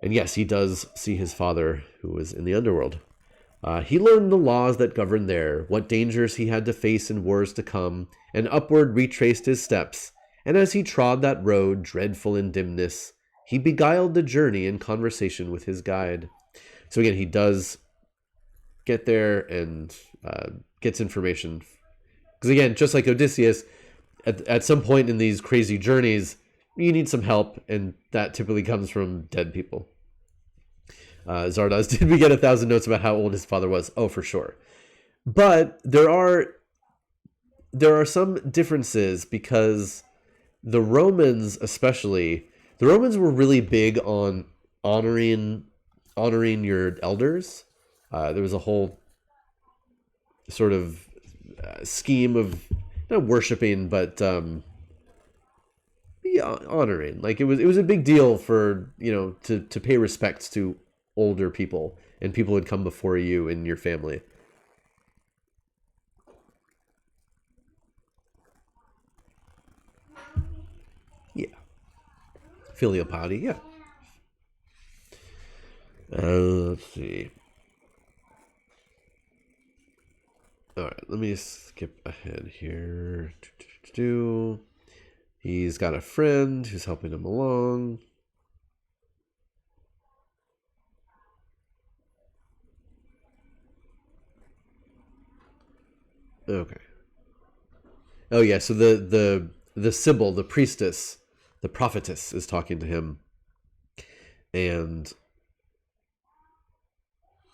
And yes, he does see his father, who was in the underworld. He learned the laws that govern there, what dangers he had to face in wars to come, and upward retraced his steps. And as he trod that road, dreadful in dimness, he beguiled the journey in conversation with his guide. So again, he does get there and gets information. Because again, just like Odysseus, at some point in these crazy journeys, you need some help, and that typically comes from dead people. Zardoz, did we get 1,000 notes about how old his father was? Oh, for sure. But there are some differences, because the Romans especially, the Romans were really big on honoring your elders. There was a whole sort of scheme of not worshiping, but honoring. Like it was a big deal for, to pay respects to older people and people who had come before you in your family. Yeah. Filial piety, yeah. Let's see. All right, let me skip ahead here. He's got a friend who's helping him along. Okay. Oh yeah, so the Sibyl, the priestess, the prophetess, is talking to him. And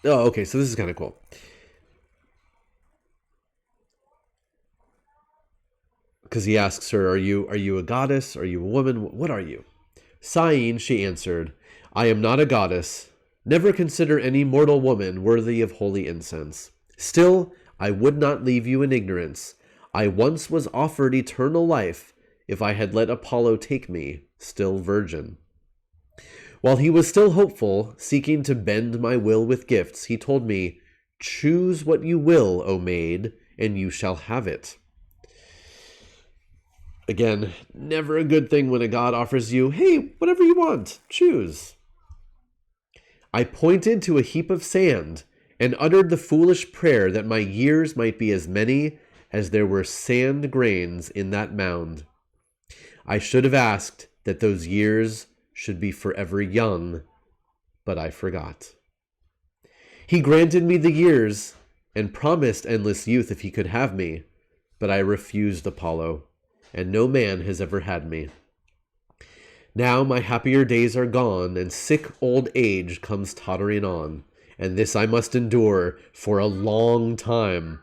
oh, okay, so this is kind of cool. Because he asks her, are you a goddess? Are you a woman? What are you? Sighing, she answered, I am not a goddess. Never consider any mortal woman worthy of holy incense. Still, I would not leave you in ignorance. I once was offered eternal life if I had let Apollo take me, still virgin. While he was still hopeful, seeking to bend my will with gifts, he told me, choose what you will, O maid, and you shall have it. Again, never a good thing when a god offers you, hey, whatever you want, choose. I pointed to a heap of sand and uttered the foolish prayer that my years might be as many as there were sand grains in that mound. I should have asked that those years should be forever young, but I forgot. He granted me the years and promised endless youth if he could have me, but I refused Apollo, and no man has ever had me. Now my happier days are gone, and sick old age comes tottering on, and this I must endure for a long time.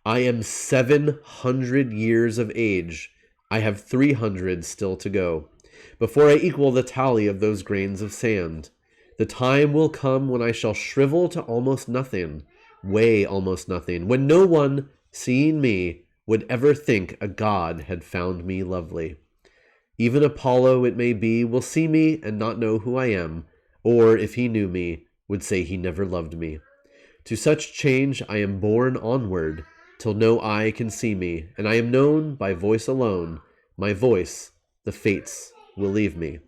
I am 700 years of age. I have 300 still to go, before I equal the tally of those grains of sand. The time will come when I shall shrivel to almost nothing, weigh almost nothing, when no one, seeing me, would ever think a god had found me lovely. Even Apollo, it may be, will see me and not know who I am, or if he knew me, would say he never loved me. To such change I am borne onward, till no eye can see me, and I am known by voice alone. My voice, the fates will leave me.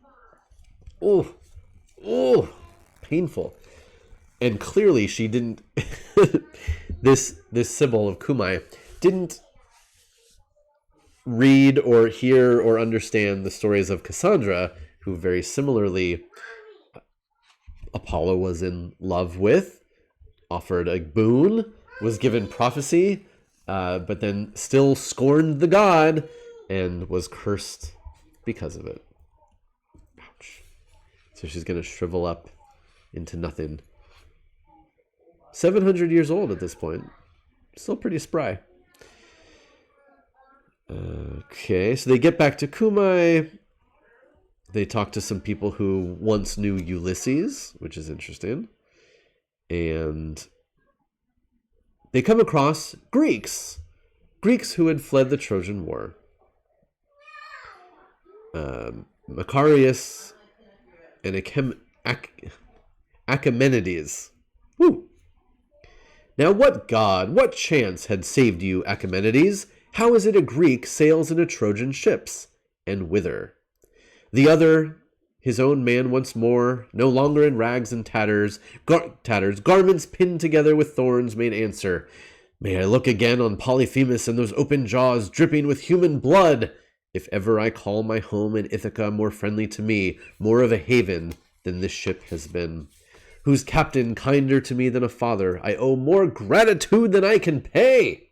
Oh, painful. And clearly she didn't, this Sibyl of Cumae didn't read or hear or understand the stories of Cassandra, who very similarly Apollo was in love with, offered a boon, was given prophecy, but then still scorned the god and was cursed because of it. Ouch. So she's going to shrivel up into nothing. 700 years old at this point. Still pretty spry. Okay, so they get back to Cumae. They talk to some people who once knew Ulysses, which is interesting. And they come across Greeks. Greeks who had fled the Trojan War. Macarius and Achaemenides. Woo! Now what god, what chance had saved you, Achaemenides? How is it a Greek sails in a Trojan ships? And whither? The other, his own man once more, no longer in rags and tatters, garments pinned together with thorns, made answer, May I look again on Polyphemus and those open jaws dripping with human blood, if ever I call my home in Ithaca more friendly to me, more of a haven than this ship has been. Whose captain kinder to me than a father, I owe more gratitude than I can pay.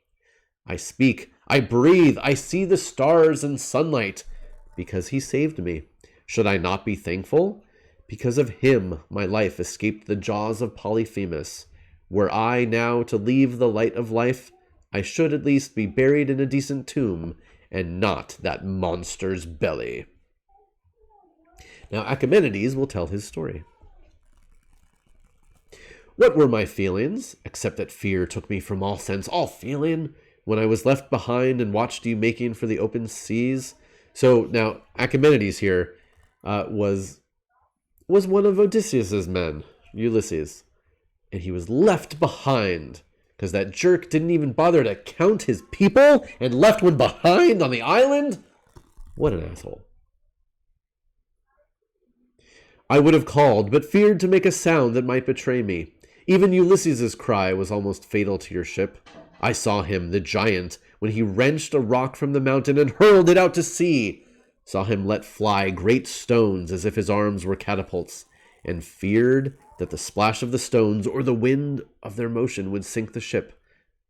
I speak, I breathe, I see the stars and sunlight, because he saved me. Should I not be thankful? Because of him my life escaped the jaws of Polyphemus. Were I now to leave the light of life, I should at least be buried in a decent tomb, and not that monster's belly. Now Achaemenides will tell his story. What were my feelings, except that fear took me from all sense, all feeling, when I was left behind and watched you making for the open seas? So now Achaemenides here was one of Odysseus's men, Ulysses, and he was left behind because that jerk didn't even bother to count his people and left one behind on the island. What an asshole. I would have called, but feared to make a sound that might betray me. Even Ulysses' cry was almost fatal to your ship. I saw him, the giant, when he wrenched a rock from the mountain and hurled it out to sea. Saw him let fly great stones as if his arms were catapults, and feared that the splash of the stones or the wind of their motion would sink the ship.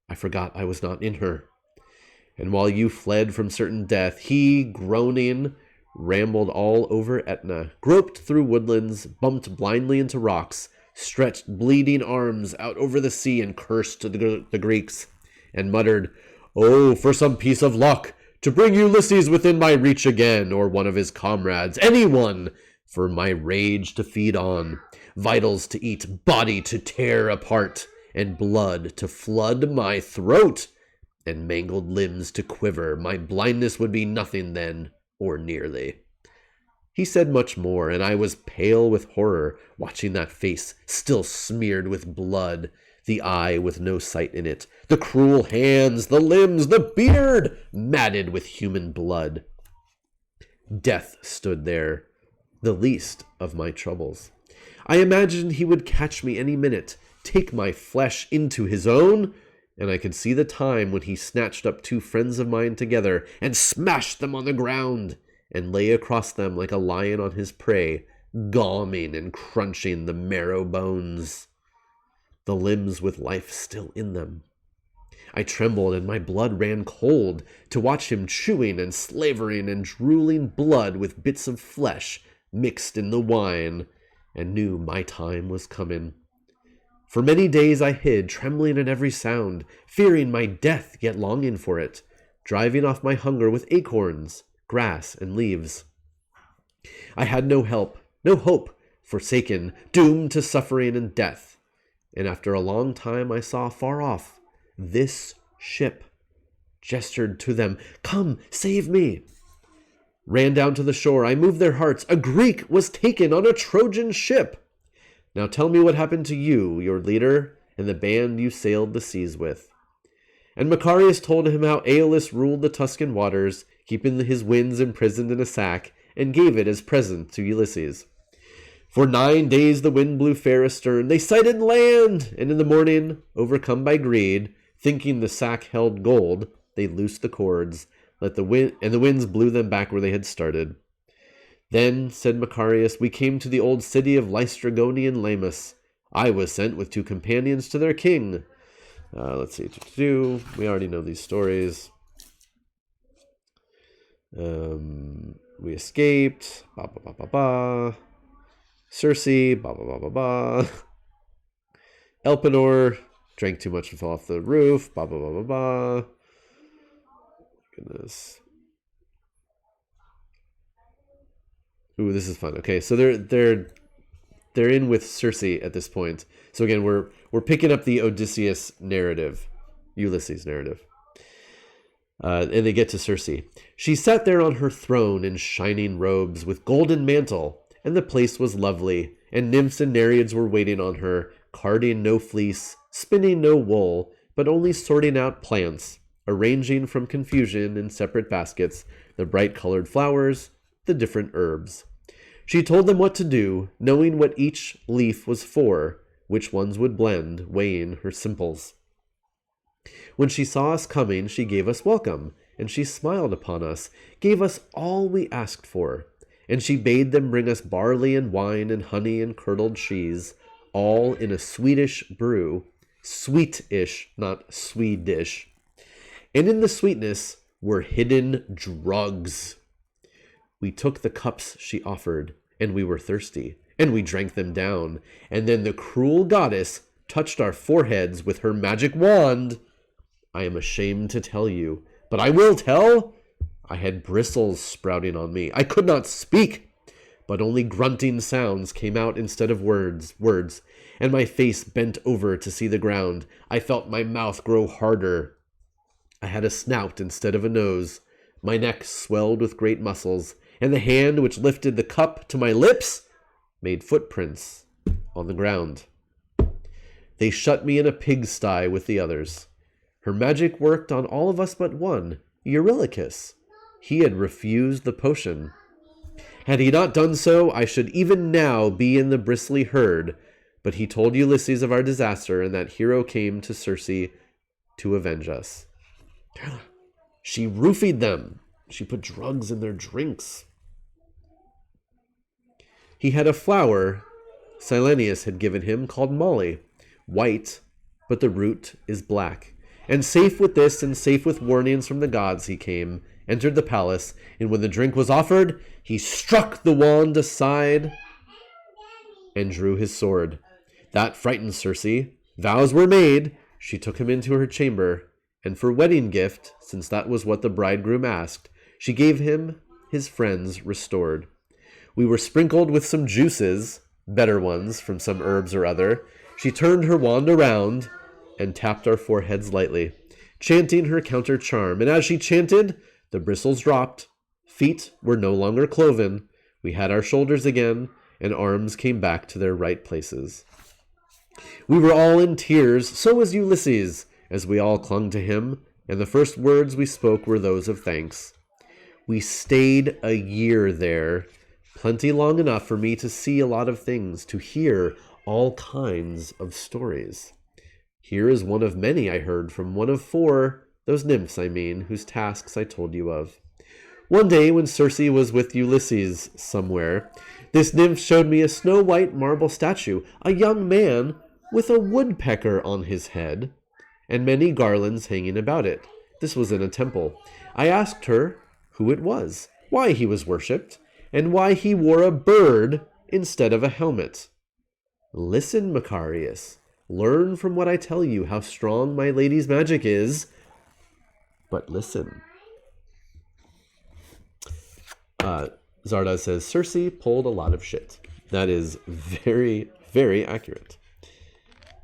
I forgot I was not in her. And while you fled from certain death, he, groaning, rambled all over Etna, groped through woodlands, bumped blindly into rocks, stretched bleeding arms out over the sea and cursed the Greeks, and muttered, Oh, for some piece of luck, to bring Ulysses within my reach again, or one of his comrades, anyone, for my rage to feed on, vitals to eat, body to tear apart, and blood to flood my throat, and mangled limbs to quiver. My blindness would be nothing then, or nearly. He said much more, and I was pale with horror, watching that face still smeared with blood, the eye with no sight in it, the cruel hands, the limbs, the beard, matted with human blood. Death stood there, the least of my troubles. I imagined he would catch me any minute, take my flesh into his own, and I could see the time when he snatched up two friends of mine together and smashed them on the ground, and lay across them like a lion on his prey, gawming and crunching the marrow bones, the limbs with life still in them. I trembled and my blood ran cold to watch him chewing and slavering and drooling blood with bits of flesh mixed in the wine, and knew my time was coming. For many days I hid, trembling at every sound, fearing my death yet longing for it, driving off my hunger with acorns, grass, and leaves. I had no help, no hope, forsaken, doomed to suffering and death. And after a long time I saw far off this ship, gestured to them, Come, save me. ran down to the shore. I moved their hearts. A Greek was taken on a Trojan ship. Now tell me what happened to you, your leader, and the band you sailed the seas with. And Macarius told him how Aeolus ruled the Tuscan waters, keeping his winds imprisoned in a sack, and gave it as present to Ulysses. For 9 days the wind blew fair astern. They sighted land, and in the morning, overcome by greed, thinking the sack held gold, they loosed the cords, and the winds blew them back where they had started. Then, said Macarius, we came to the old city of Laestrygonian Lamus. I was sent with 2 companions to their king. Let's see. We already know these stories. We escaped. Ba ba ba ba ba. Circe. Ba ba ba ba ba. Elpenor drank too much and fell off the roof. Ba ba ba ba ba. Goodness. Ooh, this is fun. Okay, so they're in with Circe at this point. So again, we're picking up the Odysseus narrative, Ulysses narrative. And they get to Circe. She sat there on her throne in shining robes with golden mantle, and the place was lovely, and nymphs and nereids were waiting on her, carding no fleece, spinning no wool, but only sorting out plants, arranging from confusion in separate baskets the bright-colored flowers, the different herbs. She told them what to do, knowing what each leaf was for, which ones would blend, weighing her simples. When she saw us coming, she gave us welcome, and she smiled upon us, gave us all we asked for, and she bade them bring us barley and wine and honey and curdled cheese, all in a Swedish brew, sweetish, not Swedish. And in the sweetness were hidden drugs. We took the cups she offered, and we were thirsty, and we drank them down, and then the cruel goddess touched our foreheads with her magic wand. I am ashamed to tell you, but I will tell. I had bristles sprouting on me. I could not speak, but only grunting sounds came out instead of words, and my face bent over to see the ground. I felt my mouth grow harder. I had a snout instead of a nose. My neck swelled with great muscles, and the hand which lifted the cup to my lips made footprints on the ground. They shut me in a pigsty with the others. Her magic worked on all of us but one, Eurylochus. He had refused the potion. Had he not done so, I should even now be in the bristly herd, but he told Ulysses of our disaster, and that hero came to Circe to avenge us. She roofied them. She put drugs in their drinks. He had a flower Silenius had given him called Molly, white, but the root is black. And safe with this and safe with warnings from the gods he came, entered the palace, and when the drink was offered, he struck the wand aside and drew his sword. That frightened Circe. Vows were made. She took him into her chamber, and for wedding gift, since that was what the bridegroom asked, she gave him his friends restored. We were sprinkled with some juices, better ones from some herbs or other. She turned her wand around and tapped our foreheads lightly, chanting her counter charm. And as she chanted, the bristles dropped. Feet were no longer cloven. We had our shoulders again, and arms came back to their right places. We were all in tears, so was Ulysses, as we all clung to him, and the first words we spoke were those of thanks. We stayed a year there, plenty long enough for me to see a lot of things, to hear all kinds of stories. Here is one of many I heard from one of 4, those nymphs, I mean, whose tasks I told you of. One day when Circe was with Ulysses somewhere, this nymph showed me a snow-white marble statue, a young man with a woodpecker on his head, and many garlands hanging about it. This was in a temple. I asked her who it was, why he was worshipped, and why he wore a bird instead of a helmet. Listen, Macarius. Learn from what I tell you how strong my lady's magic is. But listen. Zardoz says, Circe pulled a lot of shit. That is very, very accurate.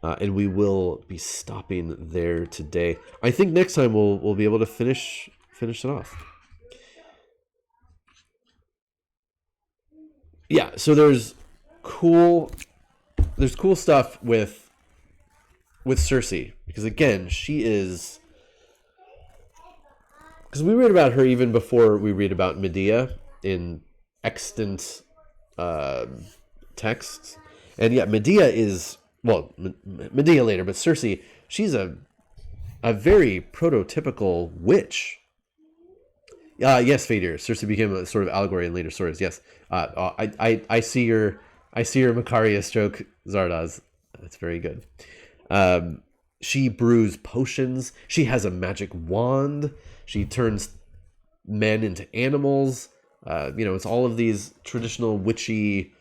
And we will be stopping there today. I think next time we'll be able to finish it off. Yeah, so there's cool stuff with Circe, because again, she is, because we read about her even before we read about Medea in extant texts. And yeah, Medea is, well, Medea later, but Circe, she's a very prototypical witch. Yes, Fadir. Circe became a sort of allegory in later stories. Yes, I see your Macarius joke, Zardoz. That's very good. She brews potions. She has a magic wand. She turns men into animals. It's all of these traditional witchy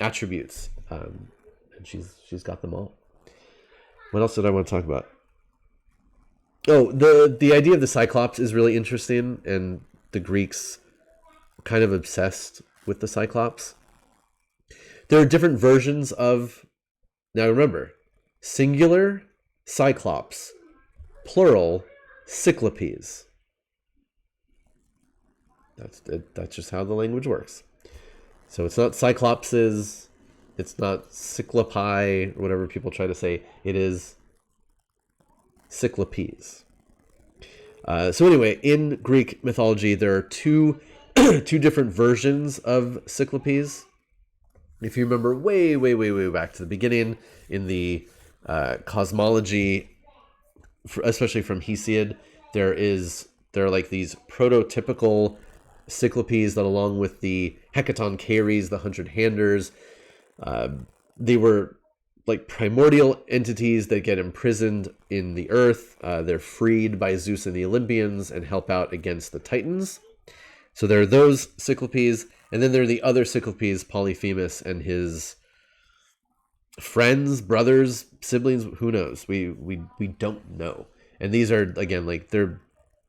attributes, and she's got them all. What else did I want to talk about? Oh, the idea of the Cyclops is really interesting, and the Greeks were kind of obsessed with the Cyclops. There are different versions of, now remember, singular Cyclops, plural Cyclopes. That's just how the language works. So it's not Cyclopses, it's not Cyclopi, or whatever people try to say. It is Cyclopes. So anyway, in Greek mythology, there are two different versions of Cyclopes. If you remember way back to the beginning in the cosmology, especially from Hesiod, there are like these prototypical Cyclopes that, along with the Hecatoncheires, the 100-handers, they were like primordial entities that get imprisoned in the earth. They're freed by Zeus and the Olympians and help out against the Titans. So there are those Cyclopes, and then there are the other Cyclopes, Polyphemus and his friends, brothers, siblings. Who knows? We don't know. And these are, again, like, they're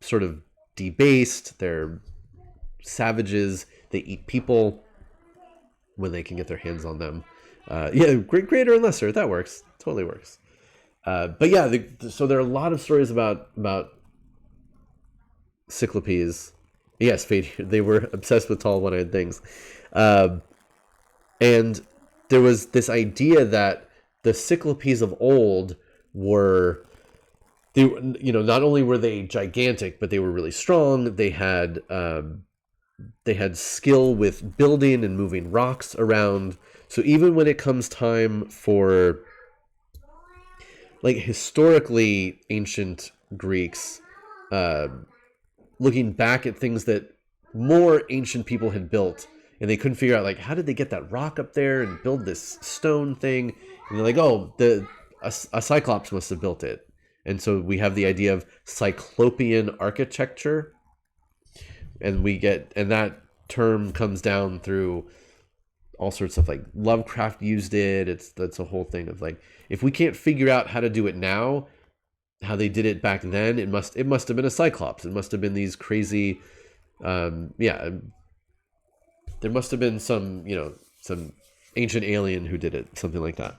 sort of debased. They're savages. They eat people when they can get their hands on them. Greater and lesser. That works. Totally works. But yeah, so there are a lot of stories about Cyclopes. Yes, they were obsessed with tall one-eyed things. And there was this idea that the Cyclopes of old were, not only were they gigantic, but they were really strong. They had skill with building and moving rocks around. So even when it comes time for, like, historically ancient Greeks, looking back at things that more ancient people had built, and they couldn't figure out, like, how did they get that rock up there and build this stone thing? And they're like, oh, a Cyclops must have built it. And so we have the idea of Cyclopean architecture, and that term comes down through all sorts of, like, Lovecraft used it. That's a whole thing of, like, if we can't figure out how to do it now, how they did it back then, it must have been a Cyclops. It must have been these crazy, there must have been some ancient alien who did it, something like that.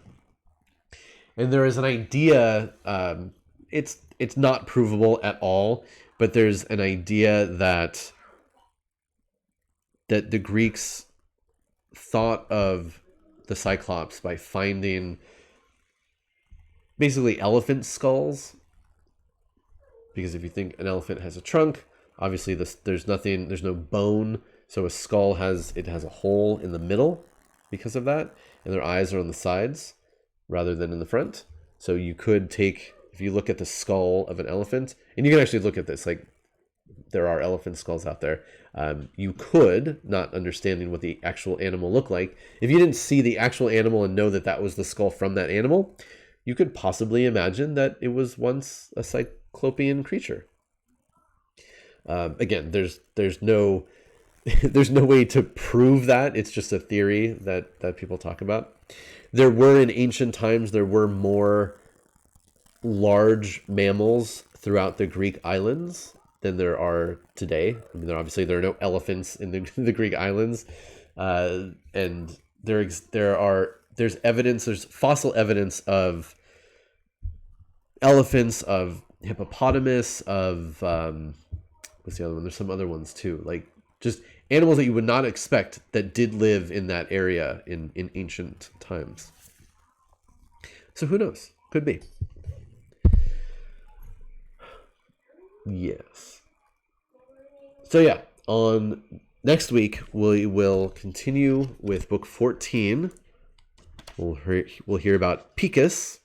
And there is an idea, it's not provable at all, but there's an idea that the Greeks thought of the Cyclops by finding basically elephant skulls. Because if you think an elephant has a trunk, obviously there's no bone, so a skull has a hole in the middle because of that, and their eyes are on the sides rather than in the front. So you could take, if you look at the skull of an elephant, and you can actually look at this, like, there are elephant skulls out there. You could, not understanding what the actual animal looked like, if you didn't see the actual animal and know that was the skull from that animal, you could possibly imagine that it was once a Cyclopean creature. Again, there's no way to prove that. It's just a theory that people talk about. There were, in ancient times, more large mammals throughout the Greek islands than there are today. I mean, there are no elephants in the Greek islands, and there's evidence. There's fossil evidence of elephants, of hippopotamus, of what's the other one? There's some other ones too, like just animals that you would not expect that did live in that area in ancient times. So who knows? Could be. Yes. So yeah, on next week we will continue with book 14. We'll hear about Picus,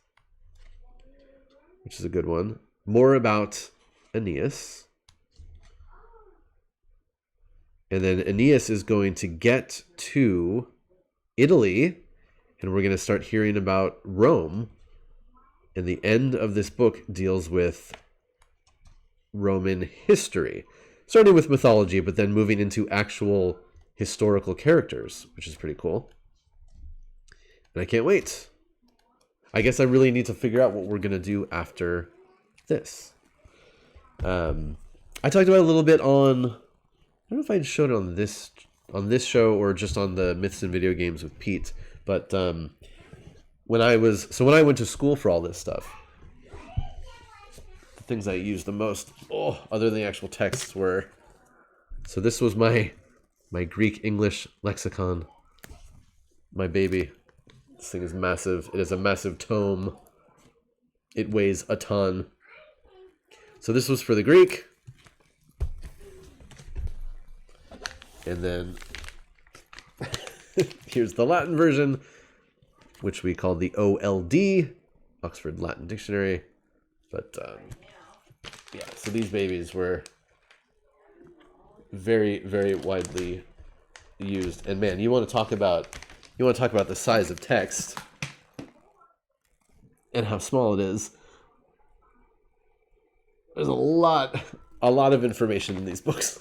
which is a good one. More about Aeneas. And then Aeneas is going to get to Italy, and we're going to start hearing about Rome. And the end of this book deals with Roman history, starting with mythology, but then moving into actual historical characters, which is pretty cool. And I can't wait. I guess I really need to figure out what we're going to do after this. I talked about it a little bit on, I don't know if I showed it on this show or just on the Myths and Video Games with Pete, but when I went to school for all this stuff, the things I used the most, other than the actual texts, were, so this was my Greek English lexicon, my baby. This thing is massive. It is a massive tome. It weighs a ton. So this was for the Greek. And then here's the Latin version, which we call the OLD, Oxford Latin Dictionary. But yeah, so these babies were very, very widely used. And man, you want to talk about the size of text and how small it is. There's a lot of information in these books.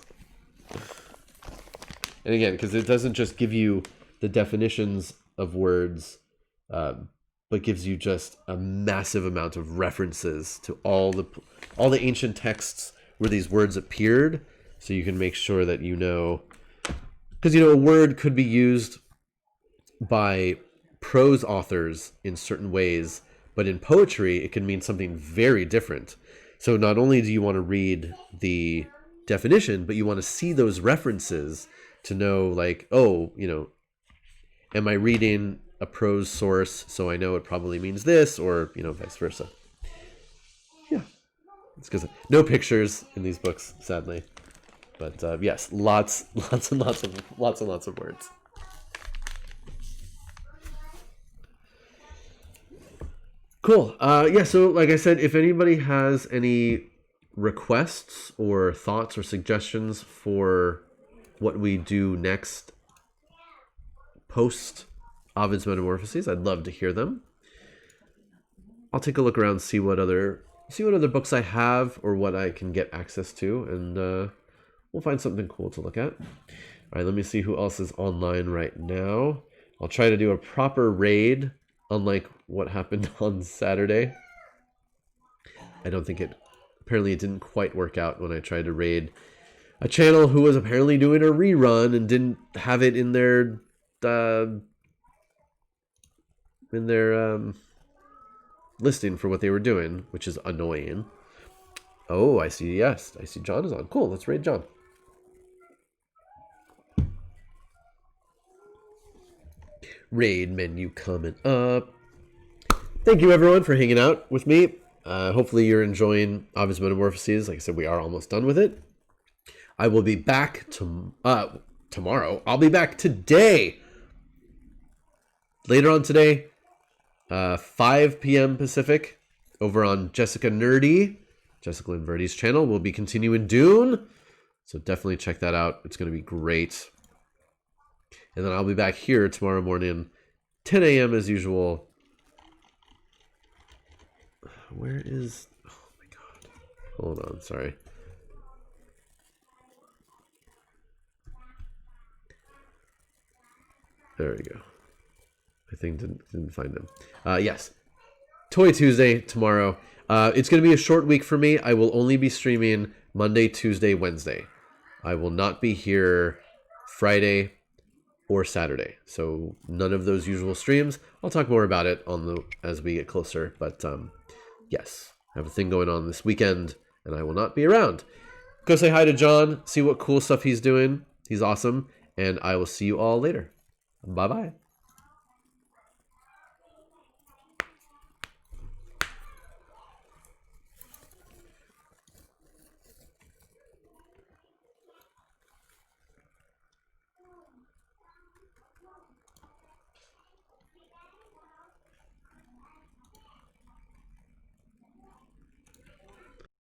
And again, because it doesn't just give you the definitions of words, but gives you just a massive amount of references to all the ancient texts where these words appeared, so you can make sure that you know, because a word could be used by prose authors in certain ways, but in poetry it can mean something very different. So not only do you want to read the definition, but you want to see those references to know, like, am I reading a prose source, so I know it probably means this, or vice versa. Yeah, it's because no pictures in these books, sadly, but yes, lots and lots of words. Cool. Yeah, so like I said, if anybody has any requests or thoughts or suggestions for what we do next post Ovid's Metamorphoses, I'd love to hear them. I'll take a look around, see what other books I have or what I can get access to, and we'll find something cool to look at. All right, let me see who else is online right now. I'll try to do a proper raid, unlike what happened on Saturday. I don't think apparently it didn't quite work out when I tried to raid a channel who was apparently doing a rerun and didn't have it in their listing for what they were doing, which is annoying. Oh, I see. Yes, I see John is on. Cool, let's raid John. Raid menu coming up. Thank you everyone for hanging out with me. Hopefully you're enjoying Ovid's Metamorphoses. Like I said, we are almost done with it. I will be back tomorrow. I'll be back today. Later on today, 5 p.m. Pacific, over on Jessica Linverdi's channel. We'll be continuing Dune. So definitely check that out. It's going to be great. And then I'll be back here tomorrow morning, 10 a.m. as usual. Where is... Oh my god. Hold on, sorry. There we go. I think didn't find them. Yes. Toy Tuesday tomorrow. It's going to be a short week for me. I will only be streaming Monday, Tuesday, Wednesday. I will not be here Friday or Saturday. So none of those usual streams. I'll talk more about it as we get closer. But yes, I have a thing going on this weekend and I will not be around. Go say hi to John, see what cool stuff he's doing. He's awesome, and I will see you all later. Bye-bye.